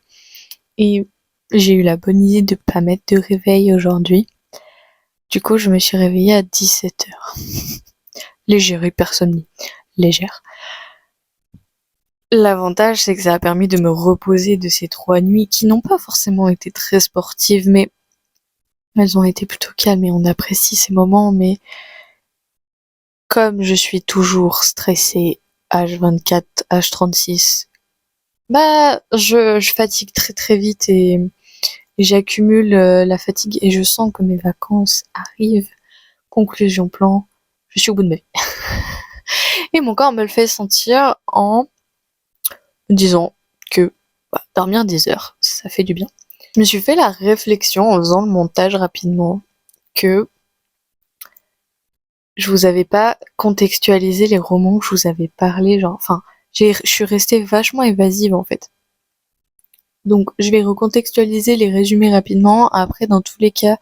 et j'ai eu la bonne idée de pas mettre de réveil aujourd'hui. Du coup, je me suis réveillée à 17h. Légère hypersomnie. Légère. L'avantage, c'est que ça a permis de me reposer de ces 3 nuits qui n'ont pas forcément été très sportives, mais elles ont été plutôt calmes et on apprécie ces moments, mais comme je suis toujours stressée, H24, H36, bah, je fatigue très très vite et j'accumule la fatigue et je sens que mes vacances arrivent. Conclusion plan, je suis au bout de ma vie. Et mon corps me le fait sentir en disant que dormir 10 heures, ça fait du bien. Je me suis fait la réflexion en faisant le montage rapidement que je vous avais pas contextualisé les romans que je vous avais parlé, genre, enfin, je suis restée vachement évasive en fait. Donc, je vais recontextualiser les résumés rapidement. Après, dans tous les cas,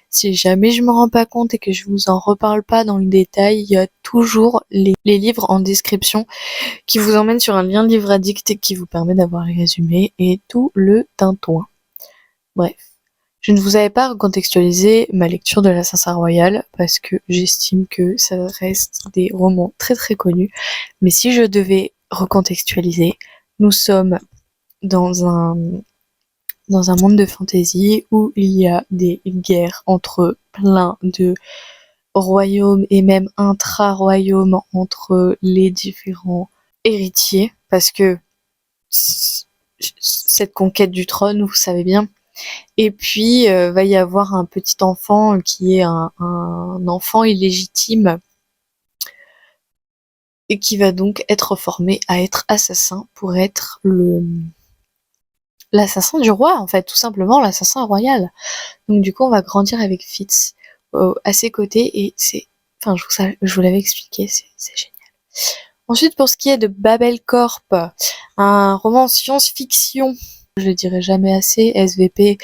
si jamais je me rends pas compte et que je vous en reparle pas dans le détail, il y a toujours les livres en description qui vous emmènent sur un lien livre addict et qui vous permet d'avoir les résumés et tout le tintouin. Bref. Je ne vous avais pas recontextualisé ma lecture de l'Assassin Royal parce que j'estime que ça reste des romans très très connus. Mais si je devais recontextualiser, nous sommes dans un monde de fantasy où il y a des guerres entre plein de royaumes et même intra-royaumes entre les différents héritiers parce que cette conquête du trône, vous savez bien. Et puis, va y avoir un petit enfant qui est un enfant illégitime et qui va donc être formé à être assassin pour être l'assassin du roi, en fait, tout simplement l'assassin royal. Donc du coup, on va grandir avec Fitz à ses côtés et enfin, je vous l'avais expliqué, c'est génial. Ensuite, pour ce qui est de Babel Corp, un roman science-fiction, je le dirai jamais assez, SVP,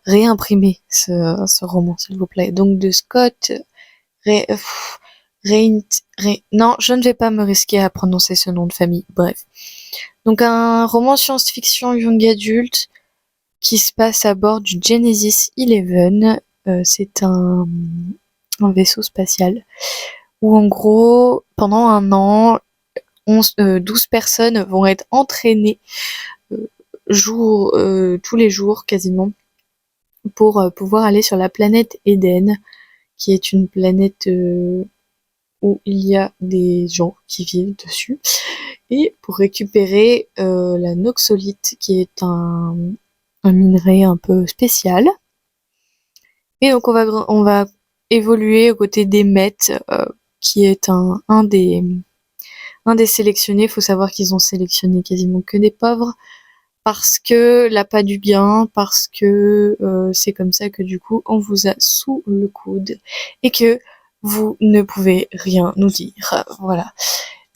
réimprimez ce roman, s'il vous plaît. Donc de Scott non, je ne vais pas me risquer à prononcer ce nom de famille. Bref. Donc un roman science-fiction young adulte qui se passe à bord du Genesis 11. C'est un vaisseau spatial où en gros, pendant un an, 12 personnes vont être entraînées tous les jours quasiment pour pouvoir aller sur la planète Eden, qui est une planète où il y a des gens qui vivent dessus, et pour récupérer la noxolite, qui est un minerai un peu spécial. Et donc on va évoluer aux côtés d'Emmet, qui est un des sélectionnés. Il faut savoir qu'ils ont sélectionné quasiment que des pauvres, parce que l'appât du gain, parce que c'est comme ça que du coup on vous a sous le coude et que vous ne pouvez rien nous dire. Voilà.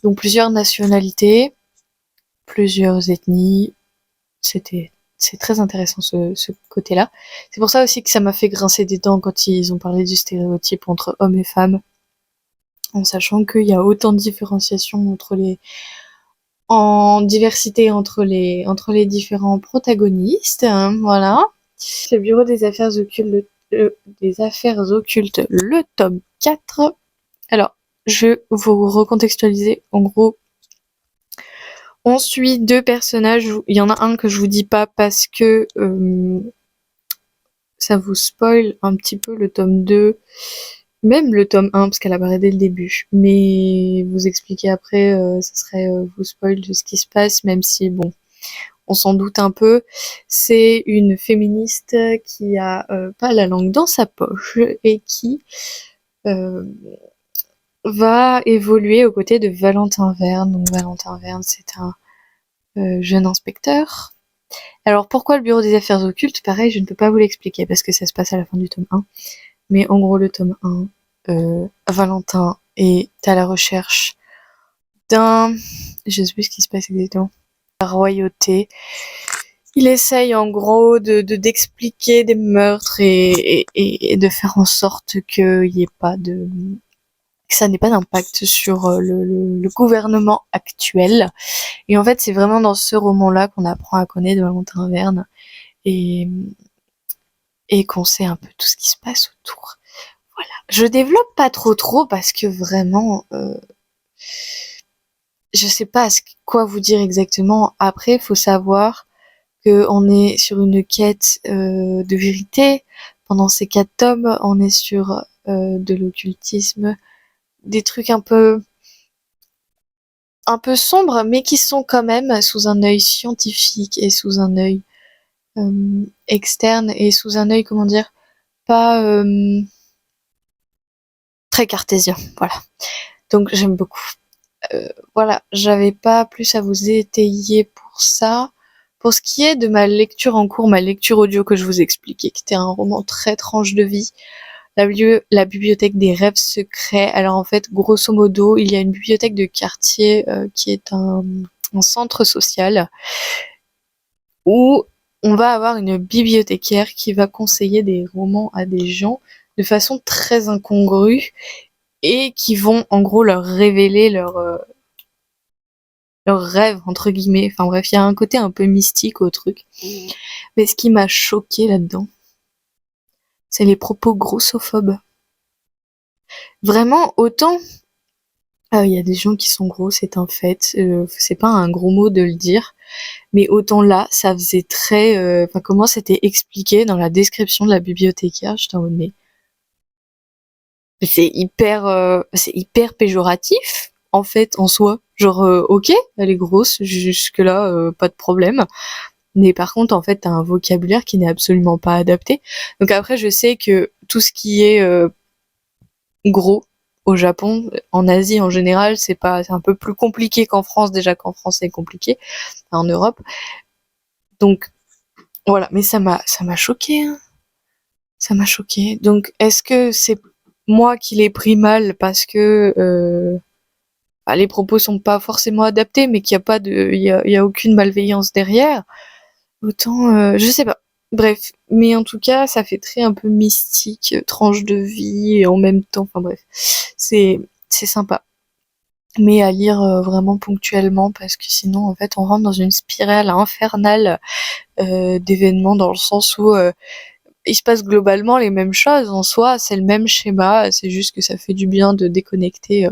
Donc plusieurs nationalités, plusieurs ethnies, c'est très intéressant ce côté-là. C'est pour ça aussi que ça m'a fait grincer des dents quand ils ont parlé du stéréotype entre hommes et femmes, en sachant qu'il y a autant de différenciation en diversité entre les différents protagonistes, hein, voilà. Le Bureau des affaires occultes, le tome 4. Alors, je vais vous recontextualiser. En gros, on suit deux personnages. Il y en a un que je vous dis pas parce que ça vous spoil un petit peu le tome 2, même le tome 1, parce qu'elle apparaît dès le début. Mais vous expliquer après, ça serait vous spoil de ce qui se passe, même si, bon, on s'en doute un peu. C'est une féministe qui a pas la langue dans sa poche et qui va évoluer aux côtés de Valentin Verne. Donc Valentin Verne, c'est un jeune inspecteur. Alors pourquoi le bureau des affaires occultes? Pareil, je ne peux pas vous l'expliquer parce que ça se passe à la fin du tome 1. Mais en gros, le tome 1, Valentin est à la recherche d'un... Je sais plus ce qui se passe exactement. La royauté. Il essaye en gros d'expliquer des meurtres et de faire en sorte qu'il y ait pas de... que ça n'ait pas d'impact sur le gouvernement actuel. Et en fait, c'est vraiment dans ce roman-là qu'on apprend à connaître Valentin Verne et qu'on sait un peu tout ce qui se passe autour. Voilà. Je développe pas trop parce que vraiment, je sais pas quoi vous dire exactement. Après, faut savoir que on est sur une quête de vérité. Pendant ces 4 tomes, on est sur de l'occultisme, des trucs un peu sombres, mais qui sont quand même sous un œil scientifique et sous un œil externe et sous un œil, comment dire, pas très cartésien. Voilà. Donc j'aime beaucoup. Voilà, j'avais pas plus à vous étayer pour ça. Pour ce qui est de ma lecture en cours, ma lecture audio que je vous expliquais, qui était un roman très tranche de vie, la bibliothèque des rêves secrets. Alors en fait, grosso modo, il y a une bibliothèque de quartier qui est un centre social où on va avoir une bibliothécaire qui va conseiller des romans à des gens de façon très incongrue et qui vont en gros leur révéler leurs rêves entre guillemets. Enfin bref, il y a un côté un peu mystique au truc. Mais ce qui m'a choqué là-dedans, c'est les propos grossophobes. Vraiment, autant il y a des gens qui sont gros, c'est un fait. C'est pas un gros mot de le dire, mais autant là, ça faisait très. Enfin, comment c'était expliqué dans la description de la bibliothécaire, j'étais en mode mais c'est hyper péjoratif en fait en soi. Genre ok, elle est grosse, jusque là pas de problème. Mais par contre, en fait, t'as un vocabulaire qui n'est absolument pas adapté. Donc après, je sais que tout ce qui est gros au Japon, en Asie en général, c'est un peu plus compliqué qu'en France, déjà qu'en France c'est compliqué, en Europe. Donc voilà, mais ça m'a choqué, hein. Ça m'a choqué. Donc est-ce que c'est moi qui l'ai pris mal parce que les propos sont pas forcément adaptés, mais qu'il y a pas de, il y a aucune malveillance derrière? Autant, je sais pas. Bref, mais en tout cas, ça fait très un peu mystique, tranche de vie et en même temps, enfin bref, c'est sympa. Mais à lire vraiment ponctuellement parce que sinon, en fait, on rentre dans une spirale infernale d'événements dans le sens où il se passe globalement les mêmes choses en soi, c'est le même schéma, c'est juste que ça fait du bien de déconnecter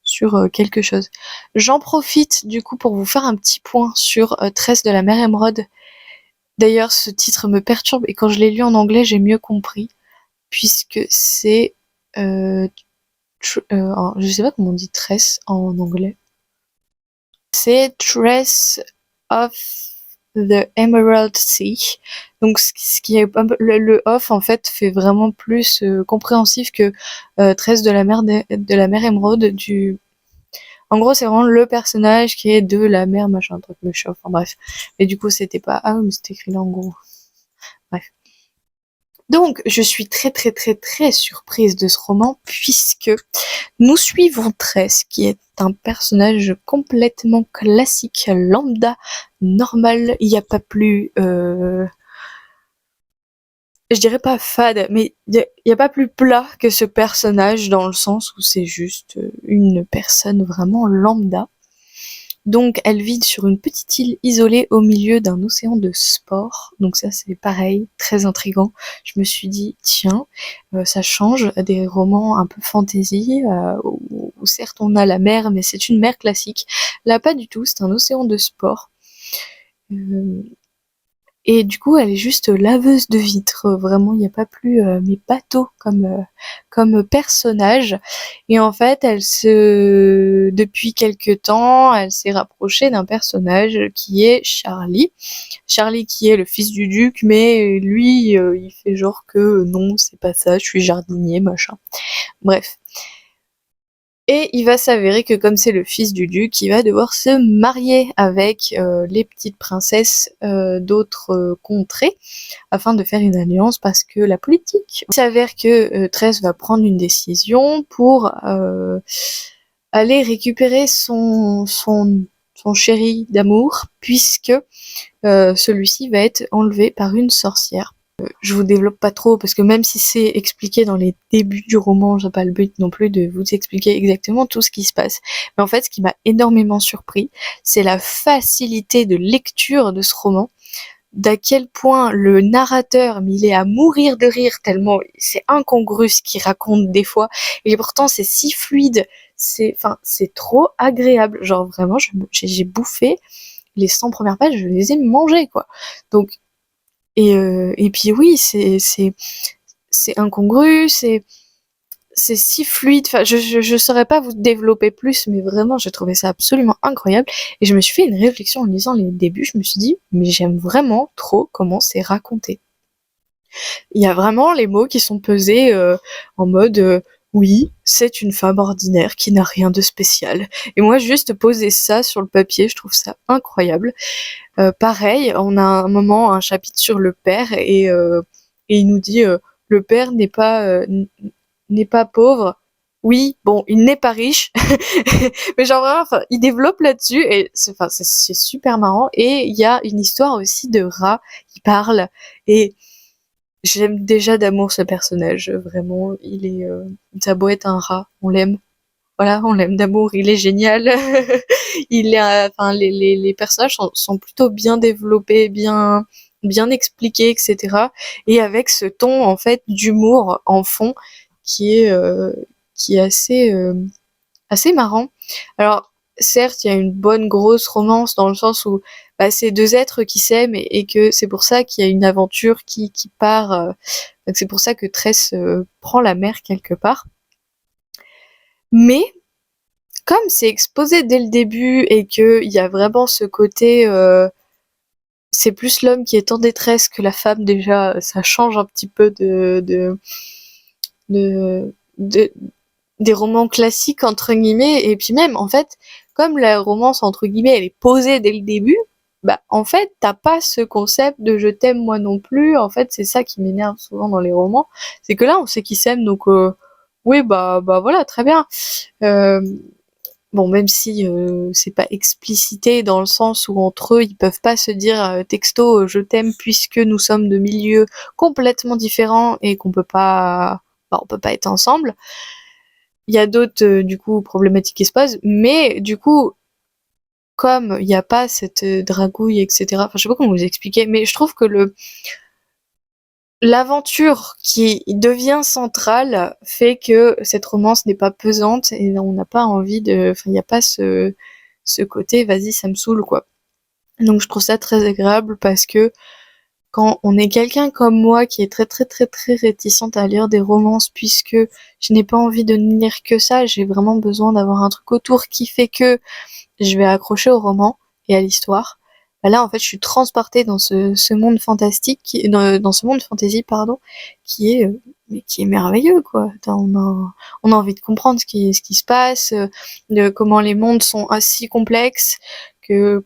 sur quelque chose. J'en profite du coup pour vous faire un petit point sur Tresse de la Mère Émeraude. D'ailleurs, ce titre me perturbe et quand je l'ai lu en anglais, j'ai mieux compris, puisque c'est... je sais pas comment on dit tresse en anglais. C'est Tress of the Emerald Sea. Donc, ce qui est le off en fait fait vraiment plus compréhensif que Tresse de la mer Émeraude du. En gros, c'est vraiment le personnage qui est de la mer machin truc me chauffe. Enfin bref. Et du coup, c'était pas mais c'était écrit là en gros. Bref. Donc, je suis très surprise de ce roman puisque nous suivons Tress, qui est un personnage complètement classique, lambda, normal. Il n'y a pas plus... je dirais pas fade, mais il y a pas plus plat que ce personnage dans le sens où c'est juste une personne vraiment lambda. Donc elle vit sur une petite île isolée au milieu d'un océan de sport. Donc ça c'est pareil, très intriguant. Je me suis dit tiens, ça change des romans un peu fantasy où certes on a la mer mais c'est une mer classique. Là pas du tout, c'est un océan de sport. Et du coup, elle est juste laveuse de vitres. Vraiment, il n'y a pas plus mais bateau comme personnage. Et en fait, depuis quelque temps, elle s'est rapprochée d'un personnage qui est Charlie. Charlie qui est le fils du duc, mais lui, il fait genre que non, c'est pas ça, je suis jardinier, machin. Bref. Et il va s'avérer que comme c'est le fils du duc, il va devoir se marier avec les petites princesses d'autres contrées afin de faire une alliance parce que la politique. Il s'avère que Tress va prendre une décision pour aller récupérer son chéri d'amour puisque celui-ci va être enlevé par une sorcière. Je vous développe pas trop parce que même si c'est expliqué dans les débuts du roman, j'ai pas le but non plus de vous expliquer exactement tout ce qui se passe. Mais en fait, ce qui m'a énormément surpris, c'est la facilité de lecture de ce roman, d'à quel point le narrateur, mais il est à mourir de rire tellement c'est incongru ce qu'il raconte des fois, et pourtant c'est si fluide, c'est trop agréable. Genre vraiment, j'ai bouffé les 100 premières pages, je les ai mangées quoi. Donc et puis oui, c'est incongru, c'est si fluide. Enfin, je saurais pas vous développer plus, mais vraiment, j'ai trouvé ça absolument incroyable. Et je me suis fait une réflexion en lisant les débuts. Je me suis dit, mais j'aime vraiment trop comment c'est raconté. Il y a vraiment les mots qui sont pesés en mode oui, c'est une femme ordinaire qui n'a rien de spécial. Et moi, juste poser ça sur le papier, je trouve ça incroyable. Pareil, on a un moment, un chapitre sur le père et il nous dit le père n'est pas pauvre. Oui, bon, il n'est pas riche, mais genre vraiment, enfin, il développe là-dessus et c'est super marrant. Et il y a une histoire aussi de rat qui parle et j'aime déjà d'amour ce personnage. Vraiment, ça a beau être un rat, on l'aime. Voilà, on l'aime d'amour, il est génial. Les personnages sont plutôt bien développés, bien expliqués, etc. Et avec ce ton, en fait, d'humour en fond qui est, euh, qui est assez marrant. Alors, certes, il y a une bonne grosse romance dans le sens où bah, c'est deux êtres qui s'aiment et que c'est pour ça qu'il y a une aventure qui part. Donc c'est pour ça que Tress prend la mer quelque part. Mais comme c'est exposé dès le début et qu'il y a vraiment ce côté, c'est plus l'homme qui est en détresse que la femme déjà, ça change un petit peu de, de des romans classiques entre guillemets. Et puis même en fait, comme la romance entre guillemets elle est posée dès le début, bah en fait t'as pas ce concept de je t'aime moi non plus. En fait c'est ça qui m'énerve souvent dans les romans, c'est que là on sait qu'ils s'aiment donc oui bah voilà très bien. Euh, Bon, même si c'est pas explicité dans le sens où entre eux ils peuvent pas se dire texto je t'aime puisque nous sommes de milieux complètement différents et on peut pas être ensemble. Il y a d'autres du coup problématiques qui se posent, mais du coup comme il n'y a pas cette dragouille etc. Enfin je sais pas comment vous expliquer, mais je trouve que l'aventure qui devient centrale fait que cette romance n'est pas pesante et on n'a pas envie enfin il n'y a pas ce côté vas-y ça me saoule quoi. Donc je trouve ça très agréable parce que quand on est quelqu'un comme moi qui est très très très très réticente à lire des romances puisque je n'ai pas envie de ne lire que ça, j'ai vraiment besoin d'avoir un truc autour qui fait que je vais accrocher au roman et à l'histoire. Bah là, en fait, je suis transportée dans ce monde fantastique, dans ce monde fantasy, pardon, qui est merveilleux, quoi. On a envie de comprendre ce qui se passe, de comment les mondes sont si complexes, que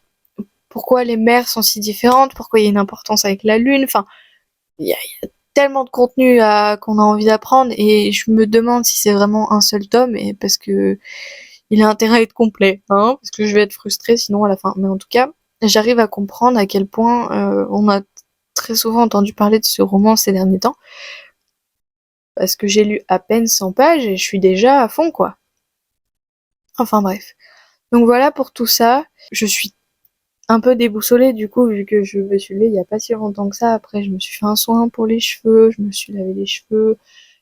pourquoi les mers sont si différentes, pourquoi il y a une importance avec la lune. Enfin, il y a tellement de contenu qu'on a envie d'apprendre et je me demande si c'est vraiment un seul tome et parce que il a intérêt à être complet, hein, parce que je vais être frustrée sinon à la fin. Mais en tout cas, j'arrive à comprendre à quel point on a très souvent entendu parler de ce roman ces derniers temps, parce que j'ai lu à peine 100 pages et je suis déjà à fond, quoi. Enfin bref. Donc voilà pour tout ça. Je suis un peu déboussolée du coup, vu que je me suis levée il y a pas si longtemps que ça. Après, je me suis fait un soin pour les cheveux, je me suis lavé les cheveux,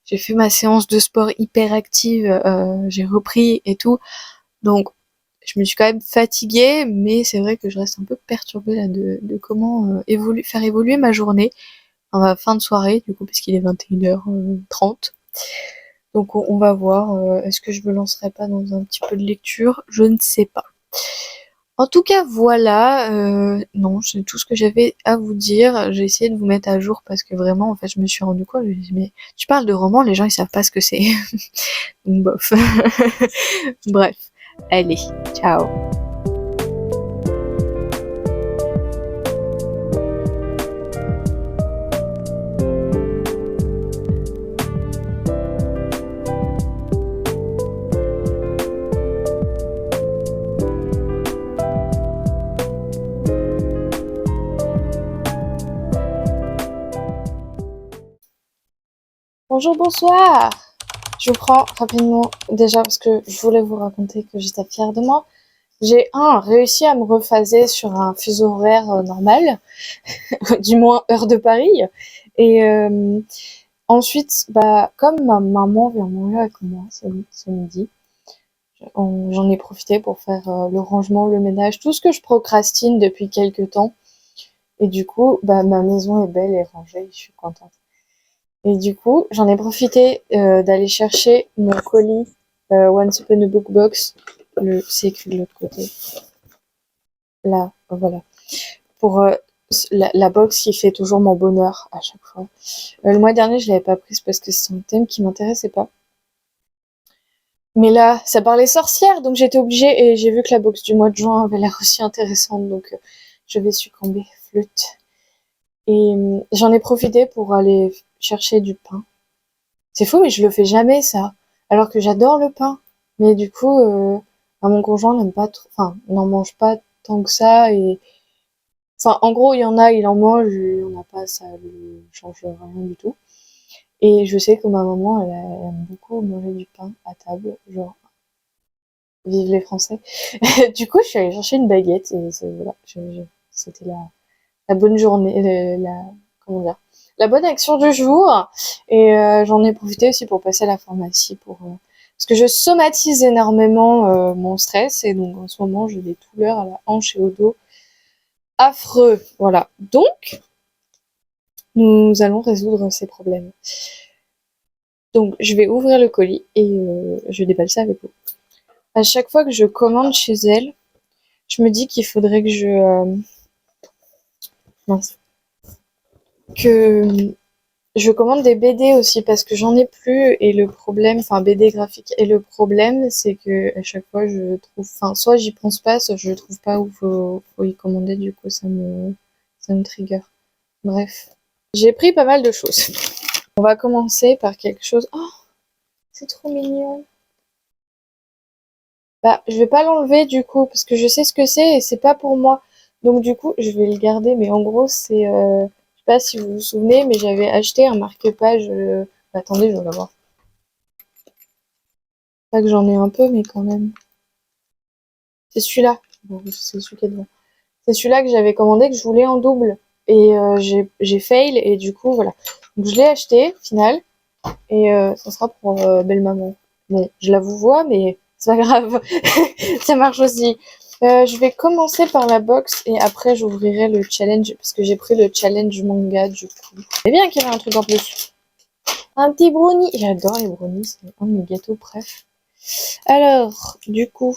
j'ai fait ma séance de sport hyper active, j'ai repris et tout. Donc, je me suis quand même fatiguée, mais c'est vrai que je reste un peu perturbée là de comment faire évoluer ma journée en fin de soirée, du coup, puisqu'il est 21h30. Donc, on va voir. Est-ce que je me lancerai pas dans un petit peu de lecture? Je ne sais pas. En tout cas, voilà. Non, c'est tout ce que j'avais à vous dire. J'ai essayé de vous mettre à jour parce que vraiment, en fait, je me suis rendu compte. Je me dis, mais tu parles de roman, les gens ils savent pas ce que c'est. Donc, bof. Bref. Allez, ciao. Bonjour, bonsoir. Je vous prends rapidement déjà parce que je voulais vous raconter que j'étais fière de moi. J'ai réussi à me rephaser sur un fuseau horaire normal, du moins heure de Paris. Et ensuite, bah comme ma maman vient manger avec moi ce midi, j'en ai profité pour faire le rangement, le ménage, tout ce que je procrastine depuis quelques temps. Et du coup, bah ma maison est belle et rangée, je suis contente. Et du coup, j'en ai profité d'aller chercher mon colis Once Upon a Book Box. C'est écrit de l'autre côté. Là, voilà. Pour la box qui fait toujours mon bonheur à chaque fois. Le mois dernier, je l'avais pas prise parce que c'est un thème qui m'intéressait pas. Mais là, ça parlait sorcière, donc j'étais obligée et j'ai vu que la box du mois de juin avait l'air aussi intéressante, donc je vais succomber. Flûte. Et j'en ai profité pour aller chercher du pain. C'est fou, mais je le fais jamais, ça. Alors que j'adore le pain. Mais du coup, mon conjoint n'aime pas trop, enfin, n'en mange pas tant que ça. Et enfin, en gros, il y en a, il en mange, il en a pas, ça lui change rien du tout. Et je sais que ma maman, elle aime beaucoup manger du pain à table, genre, vive les Français. Du coup, je suis allée chercher une baguette et voilà, c'était la bonne journée, comment dire, la bonne action du jour. Et j'en ai profité aussi pour passer à la pharmacie parce que je somatise énormément mon stress et donc en ce moment j'ai des douleurs à la hanche et au dos affreux. Voilà. Donc nous allons résoudre ces problèmes. Donc je vais ouvrir le colis et je déballe ça avec vous. À chaque fois que je commande chez elle, je me dis qu'il faudrait que mince, que je commande des BD aussi parce que j'en ai plus et le problème, enfin BD graphique, et le problème c'est que à chaque fois je trouve, enfin soit j'y pense pas, soit je trouve pas où faut y commander, du coup ça me trigger. Bref, j'ai pris pas mal de choses. On va commencer par quelque chose. Oh, c'est trop mignon. Bah, je vais pas l'enlever du coup parce que je sais ce que c'est et c'est pas pour moi. Donc du coup, je vais le garder. Mais en gros, je sais pas si vous vous souvenez, mais j'avais acheté un marque-page. Attendez, je vais voir. Pas que j'en ai un peu, mais quand même. C'est celui-là. Bon, c'est celui qui est devant. C'est celui-là que j'avais commandé, que je voulais en double. Et j'ai fail et du coup voilà. Donc je l'ai acheté, final. Et ça sera pour belle maman. Bon, je la vous vois, mais c'est pas grave. Ça marche aussi. Je vais commencer par la box et après j'ouvrirai le challenge parce que j'ai pris le challenge manga du coup. C'est bien qu'il y ait un truc en plus. Un petit brownie. J'adore les brownies, c'est un de mes gâteaux préf. Alors, du coup,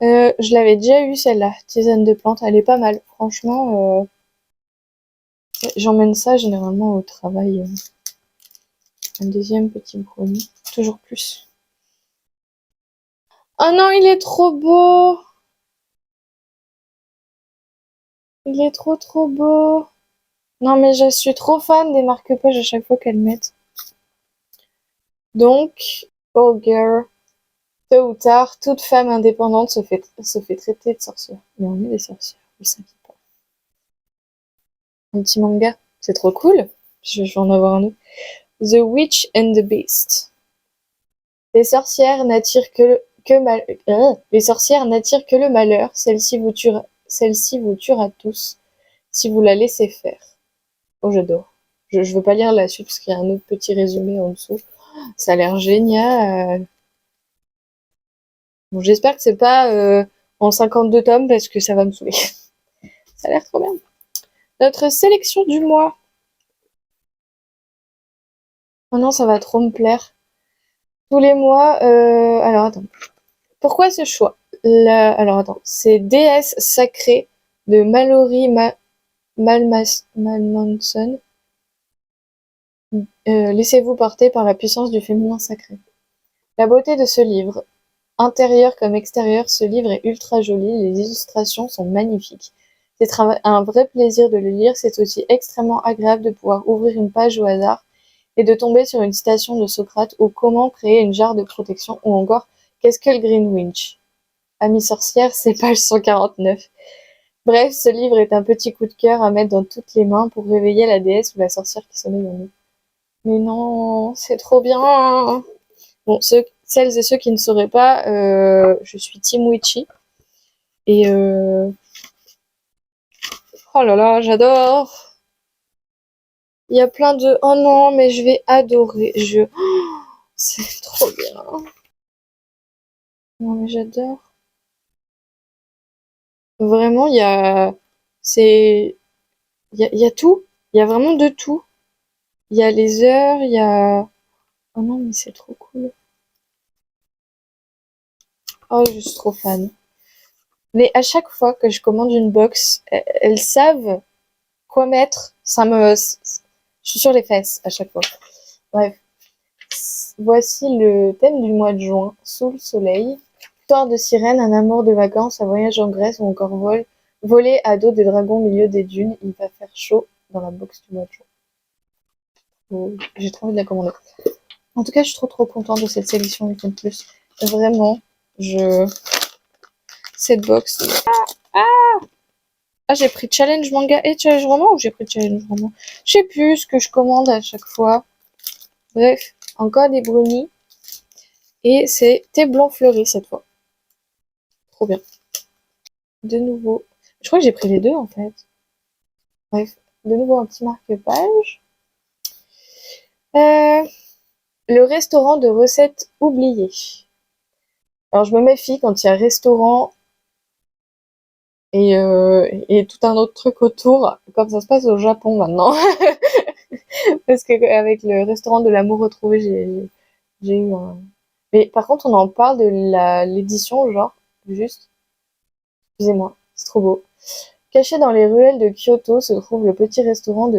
je l'avais déjà eu celle-là, tisane de plantes. Elle est pas mal. Franchement, j'emmène ça généralement au travail. Un deuxième petit brownie. Toujours plus. Oh non, il est trop beau! Il est trop trop beau! Non mais je suis trop fan des marque-pages à chaque fois qu'elles mettent. Donc, oh girl. Tôt ou tard, toute femme indépendante se fait traiter de sorcière. Mais on est des sorcières, je ne savais pas. Un petit manga, c'est trop cool. Je vais en avoir un autre. The Witch and the Beast. Les sorcières n'attirent les sorcières n'attirent que le malheur. Celle-ci vous tuera tous si vous la laissez faire. Oh, j'adore. Je veux pas lire la suite parce qu'il y a un autre petit résumé en dessous. Ça a l'air génial. Bon, j'espère que c'est pas en 52 tomes parce que ça va me saouler. Ça a l'air trop bien. Notre sélection du mois. Oh non, ça va trop me plaire. Tous les mois. Alors attends. Pourquoi ce choix? Alors attends. C'est Déesse sacrée de Mallory Malmanson. Laissez-vous porter par la puissance du féminin sacré. La beauté de ce livre. Intérieur comme extérieur, ce livre est ultra joli, les illustrations sont magnifiques. C'est un vrai plaisir de le lire, c'est aussi extrêmement agréable de pouvoir ouvrir une page au hasard et de tomber sur une citation de Socrate ou comment créer une jarre de protection ou encore qu'est-ce que le Greenwich. Amie sorcière, c'est page 149. Bref, ce livre est un petit coup de cœur à mettre dans toutes les mains pour réveiller la déesse ou la sorcière qui sommeille en nous. Mais non, c'est trop bien. Bon, celles et ceux qui ne sauraient pas, je suis Team Witchy. Et oh là là, j'adore. Il y a plein de oh non, mais je vais adorer. C'est trop bien. Non mais j'adore. Vraiment, il y a tout. Il y a vraiment de tout. Il y a les heures, il y a oh non, mais c'est trop cool. Oh, je suis trop fan. Mais à chaque fois que je commande une box, elles savent quoi mettre. Je suis sur les fesses à chaque fois. Bref. Voici le thème du mois de juin, sous le soleil. Histoire de sirène, un amour de vacances, un voyage en Grèce ou encore voler à dos des dragons au milieu des dunes. Il va faire chaud dans la box du mois de juin. Oh, j'ai trop envie de la commander. En tout cas, je suis trop contente de cette sélection une fois de plus. Vraiment, cette box. Ah, j'ai pris challenge manga et challenge roman ou j'ai pris challenge roman? Je sais plus ce que je commande à chaque fois. Bref, encore des brownies. Et c'est thé blanc fleuri cette fois. Trop bien. De nouveau. Je crois que j'ai pris les deux en fait. Bref, de nouveau un petit marque-page. Euh, le restaurant de recettes oubliées. Alors je me méfie quand il y a restaurant et tout un autre truc autour, comme ça se passe au Japon maintenant. Parce que avec le restaurant de l'amour retrouvé, j'ai eu un. Mais par contre, on en parle de l'édition, genre, juste. Excusez-moi, c'est trop beau. Caché dans les ruelles de Kyoto se trouve le petit restaurant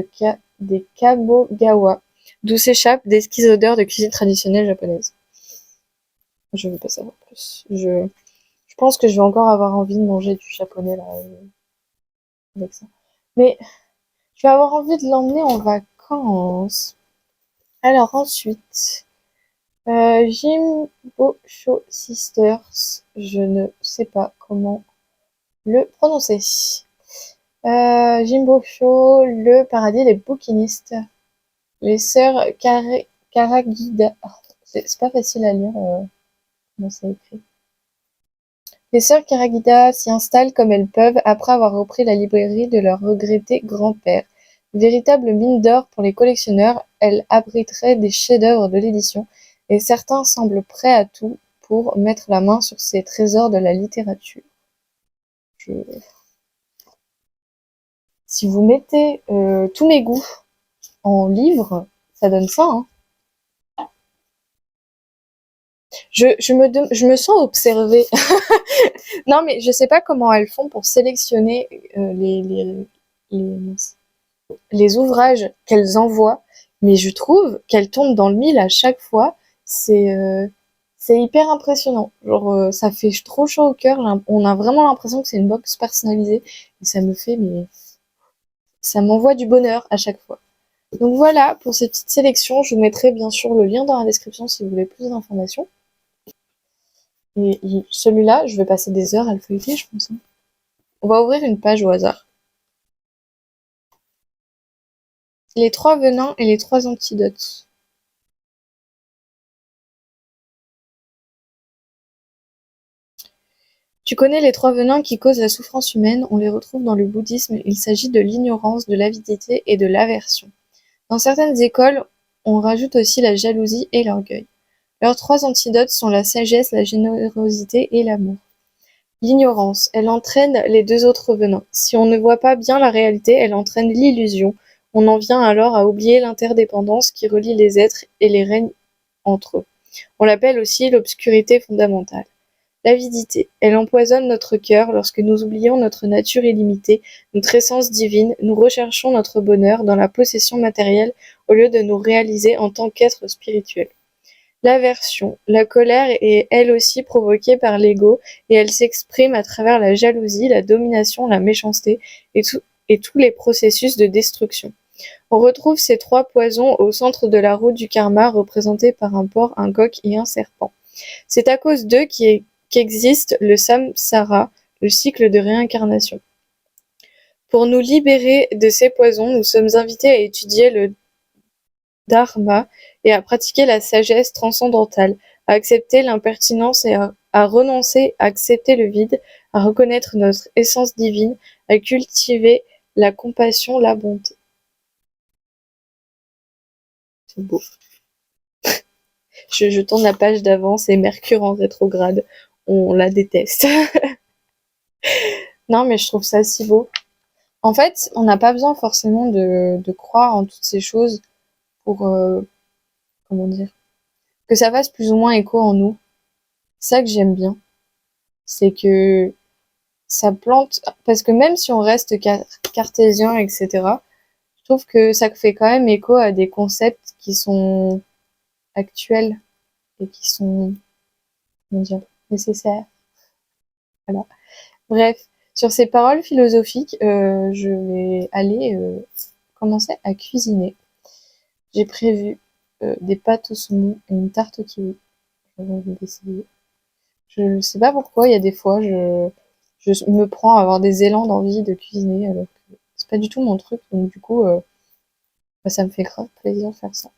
des Kamogawa, d'où s'échappent d'exquises odeurs de cuisine traditionnelle japonaise. Je veux pas savoir plus. Je pense que je vais encore avoir envie de manger du japonais là avec ça. Mais je vais avoir envie de l'emmener en vacances. Alors ensuite, Jimbosho Sisters, je ne sais pas comment le prononcer. Jimbosho, le paradis des bouquinistes. Les sœurs Karagida. Oh, c'est pas facile à lire comment c'est écrit. Les sœurs Karagida s'y installent comme elles peuvent après avoir repris la librairie de leur regretté grand-père. Véritable mine d'or pour les collectionneurs, elle abriterait des chefs-d'œuvre de l'édition, et certains semblent prêts à tout pour mettre la main sur ces trésors de la littérature. Si vous mettez tous mes goûts en livre, ça donne ça, hein. Je me sens observée. Non, mais je sais pas comment elles font pour sélectionner les, les ouvrages qu'elles envoient, mais je trouve qu'elles tombent dans le mille à chaque fois. C'est hyper impressionnant. Genre, ça fait trop chaud au cœur. On a vraiment l'impression que c'est une box personnalisée. Et ça me fait, mais ça m'envoie du bonheur à chaque fois. Donc voilà, pour cette petite sélection, je vous mettrai bien sûr le lien dans la description si vous voulez plus d'informations. Et celui-là, je vais passer des heures à le feuilleter, je pense. On va ouvrir une page au hasard. Les 3 venins et les 3 antidotes. Tu connais les 3 venins qui causent la souffrance humaine, on les retrouve dans le bouddhisme, il s'agit de l'ignorance, de l'avidité et de l'aversion. Dans certaines écoles, on rajoute aussi la jalousie et l'orgueil. Leurs 3 antidotes sont la sagesse, la générosité et l'amour. L'ignorance, elle entraîne les 2 autres venins. Si on ne voit pas bien la réalité, elle entraîne l'illusion. On en vient alors à oublier l'interdépendance qui relie les êtres et les règne entre eux. On l'appelle aussi l'obscurité fondamentale. L'avidité, elle empoisonne notre cœur lorsque nous oublions notre nature illimitée, notre essence divine, nous recherchons notre bonheur dans la possession matérielle au lieu de nous réaliser en tant qu'être spirituel. L'aversion, la colère est elle aussi provoquée par l'ego et elle s'exprime à travers la jalousie, la domination, la méchanceté et tous les processus de destruction. On retrouve ces 3 poisons au centre de la roue du karma représentés par un porc, un coq et un serpent. C'est à cause d'eux qu'existe le samsara, le cycle de réincarnation. Pour nous libérer de ces poisons, nous sommes invités à étudier le dharma et à pratiquer la sagesse transcendantale, à accepter l'impertinence et à renoncer à accepter le vide, à reconnaître notre essence divine, à cultiver la compassion, la bonté. C'est beau. Je tourne la page d'avant, c'est Mercure en rétrograde. On la déteste. Non, mais je trouve ça si beau. En fait, on n'a pas besoin forcément de croire en toutes ces choses pour, comment dire, que ça fasse plus ou moins écho en nous. C'est ça que j'aime bien. C'est que ça plante, parce que même si on reste cartésien, etc., je trouve que ça fait quand même écho à des concepts qui sont actuels et qui sont, comment dire, nécessaires. Voilà. Bref, sur ces paroles philosophiques, je vais aller commencer à cuisiner. J'ai prévu des pâtes au saumon et une tarte au kiwi. Je vais essayer. Je sais pas pourquoi, il y a des fois, je me prends à avoir des élans d'envie de cuisiner, alors que c'est pas du tout mon truc. Donc du coup, ça me fait grave plaisir de faire ça.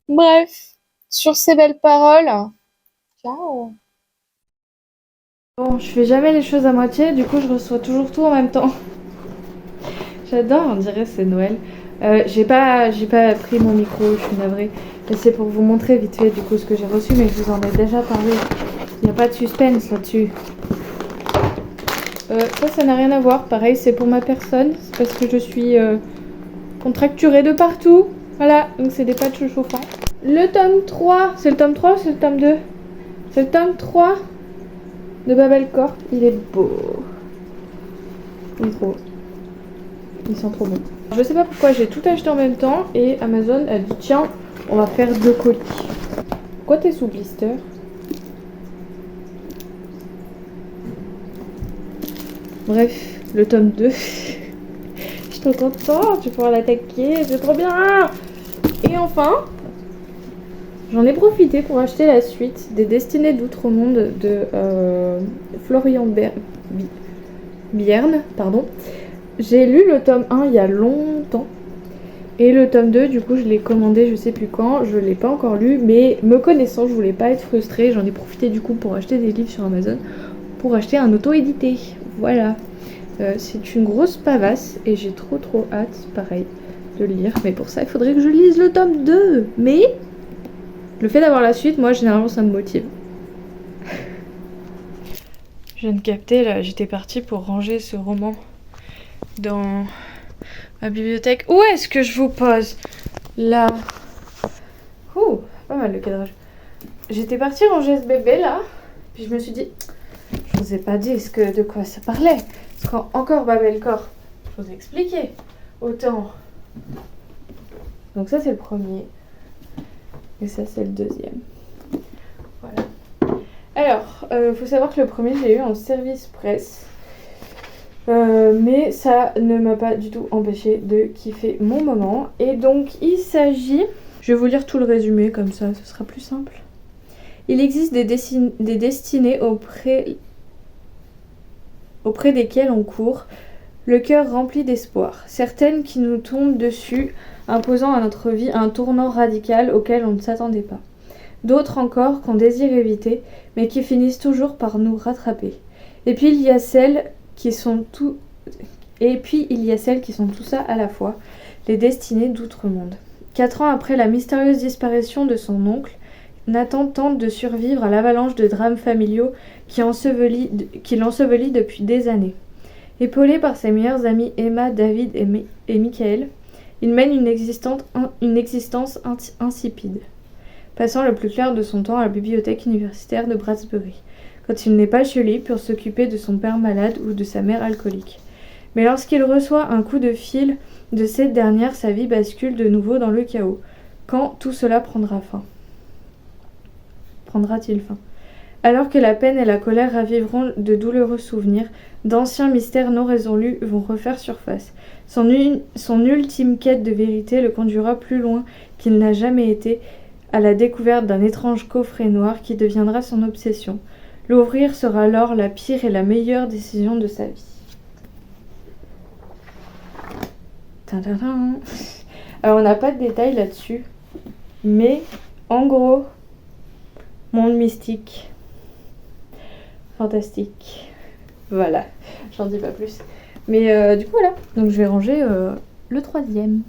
Bref, sur ces belles paroles, ciao. Bon, je fais jamais les choses à moitié, du coup je reçois toujours tout en même temps. J'adore, on dirait c'est Noël. J'ai pas pris mon micro, je suis navrée. Et c'est pour vous montrer vite fait du coup ce que j'ai reçu, mais je vous en ai déjà parlé. Il n'y a pas de suspense là-dessus. Ça n'a rien à voir. Pareil, c'est pour ma personne. C'est parce que je suis contracturée de partout. Voilà, donc c'est des patchs chauffants. Le tome 3, c'est le tome 3 ou c'est le tome 2 ? C'est le tome 3 de Babel Corp. Il est beau. Il est trop beau. Ils sont trop bons. Je sais pas pourquoi j'ai tout acheté en même temps et Amazon a dit tiens, on va faire 2 colis. Pourquoi t'es sous blister ? Bref, le tome 2. Je suis trop contente, je vais pouvoir l'attaquer, c'est trop bien. Et enfin, j'en ai profité pour acheter la suite des Destinées d'Outre-Monde de Florian Bierne, pardon. J'ai lu le tome 1 il y a longtemps. Et le tome 2, du coup, je l'ai commandé je sais plus quand. Je l'ai pas encore lu, mais me connaissant, je voulais pas être frustrée. J'en ai profité du coup pour acheter des livres sur Amazon. Pour acheter un auto-édité. Voilà. C'est une grosse pavasse et j'ai trop hâte, pareil, de le lire. Mais pour ça, il faudrait que je lise le tome 2. Mais le fait d'avoir la suite, moi, généralement, ça me motive. Je viens de capter, là, j'étais partie pour ranger ce roman dans ma bibliothèque. Où est-ce que je vous pose ? Là. Ouh, pas mal le cadrage. J'étais partie ranger ce bébé, là. Puis je me suis dit, je vous ai pas dit de quoi ça parlait. Parce qu'encore Babel Corp, je vous ai expliqué. Autant. Donc ça, c'est le premier. Et ça, c'est le deuxième. Voilà. Alors, faut savoir que le premier, je l'ai eu en service presse. Mais ça ne m'a pas du tout empêché de kiffer mon moment. Et donc, il s'agit... Je vais vous lire tout le résumé, comme ça, ce sera plus simple. Il existe des destinées auprès desquelles on court, le cœur rempli d'espoir, certaines qui nous tombent dessus, imposant à notre vie un tournant radical auquel on ne s'attendait pas. D'autres encore qu'on désire éviter, mais qui finissent toujours par nous rattraper. Et puis il y a celles qui sont tout ça à la fois, les destinées d'outre-monde. 4 ans après la mystérieuse disparition de son oncle, Nathan tente de survivre à l'avalanche de drames familiaux qui l'ensevelit depuis des années. Épaulé par ses meilleurs amis Emma, David et Michael, il mène une existence insipide, passant le plus clair de son temps à la bibliothèque universitaire de Bradbury, quand il n'est pas chez lui pour s'occuper de son père malade ou de sa mère alcoolique. Mais lorsqu'il reçoit un coup de fil de cette dernière, sa vie bascule de nouveau dans le chaos. Quand tout cela prendra-t-il fin ? Alors que la peine et la colère raviveront de douloureux souvenirs, d'anciens mystères non résolus vont refaire surface. Son ultime quête de vérité le conduira plus loin qu'il n'a jamais été, à la découverte d'un étrange coffret noir qui deviendra son obsession. L'ouvrir sera alors la pire et la meilleure décision de sa vie. Tadadam. Alors on n'a pas de détails là-dessus, mais en gros, monde mystique, fantastique, voilà, j'en dis pas plus. Mais du coup voilà, donc je vais ranger le 3e.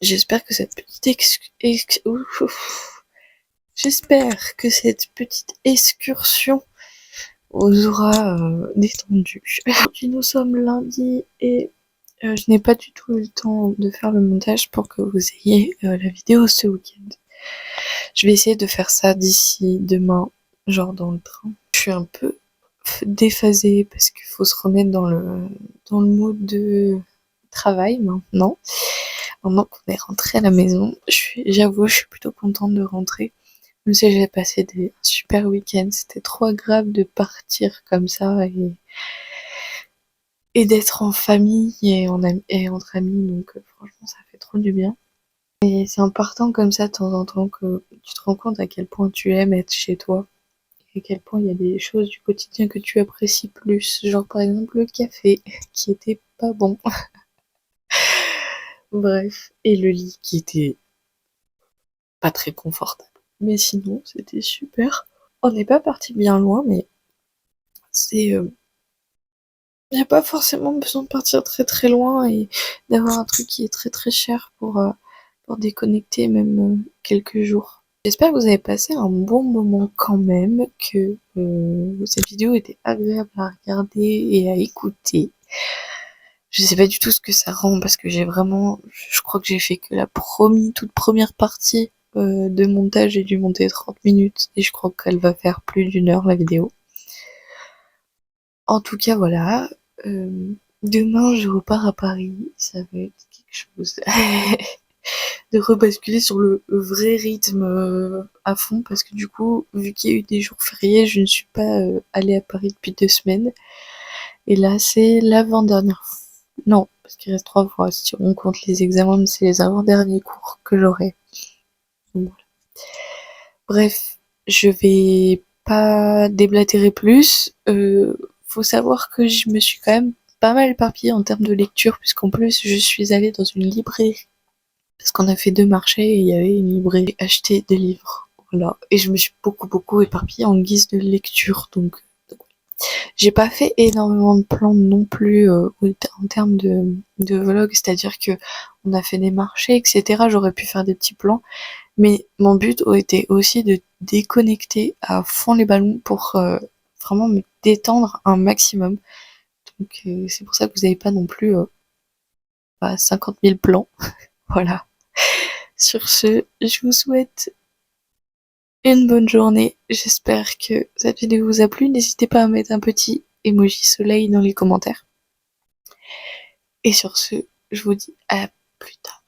J'espère que cette J'espère que cette petite excursion vous aura détendu. Aujourd'hui nous sommes lundi et je n'ai pas du tout eu le temps de faire le montage pour que vous ayez la vidéo ce week-end. Je vais essayer de faire ça d'ici demain, genre dans le train. Je suis un peu déphasée parce qu'il faut se remettre dans le mood de travail maintenant. Maintenant qu'on est rentré à la maison, j'avoue, je suis plutôt contente de rentrer. Même si j'ai passé des super week-ends, c'était trop agréable de partir comme ça et d'être en famille et entre amis, donc franchement ça fait trop du bien. Et c'est en partant comme ça de temps en temps que tu te rends compte à quel point tu aimes être chez toi et à quel point il y a des choses du quotidien que tu apprécies plus, genre par exemple le café qui était pas bon. Bref, et le lit qui était pas très confortable. Mais sinon, c'était super. On n'est pas parti bien loin, mais c'est... y a pas forcément besoin de partir très très loin et d'avoir un truc qui est très très cher pour déconnecter même quelques jours. J'espère que vous avez passé un bon moment quand même, que cette vidéo était agréable à regarder et à écouter. Je sais pas du tout ce que ça rend parce que je crois que j'ai fait que la toute première partie de montage. J'ai dû monter 30 minutes et je crois qu'elle va faire plus d'1 heure la vidéo. En tout cas voilà, demain je repars à Paris, ça va être quelque chose de rebasculer sur le vrai rythme à fond parce que du coup, vu qu'il y a eu des jours fériés, je ne suis pas allée à Paris depuis 2 semaines. Et là, c'est l'avant-dernière fois. Non, parce qu'il reste 3 fois. Si on compte les examens, mais c'est les avant-derniers cours que j'aurai. Voilà. Bref, je vais pas déblatérer plus. Faut savoir que je me suis quand même pas mal éparpillée en termes de lecture, puisqu'en plus, je suis allée dans une librairie. Parce qu'on a fait 2 marchés et il y avait une librairie. J'ai acheté des livres Voilà. Et je me suis beaucoup éparpillée en guise de lecture, donc j'ai pas fait énormément de plans non plus en termes de vlog, c'est-à-dire que on a fait des marchés, etc. J'aurais pu faire des petits plans, mais mon but était aussi de déconnecter à fond les ballons pour vraiment me détendre un maximum. Donc c'est pour ça que vous n'avez pas non plus 50 000 plans. Voilà. Sur ce, je vous souhaite une bonne journée. J'espère que cette vidéo vous a plu. N'hésitez pas à mettre un petit emoji soleil dans les commentaires. Et sur ce, je vous dis à plus tard.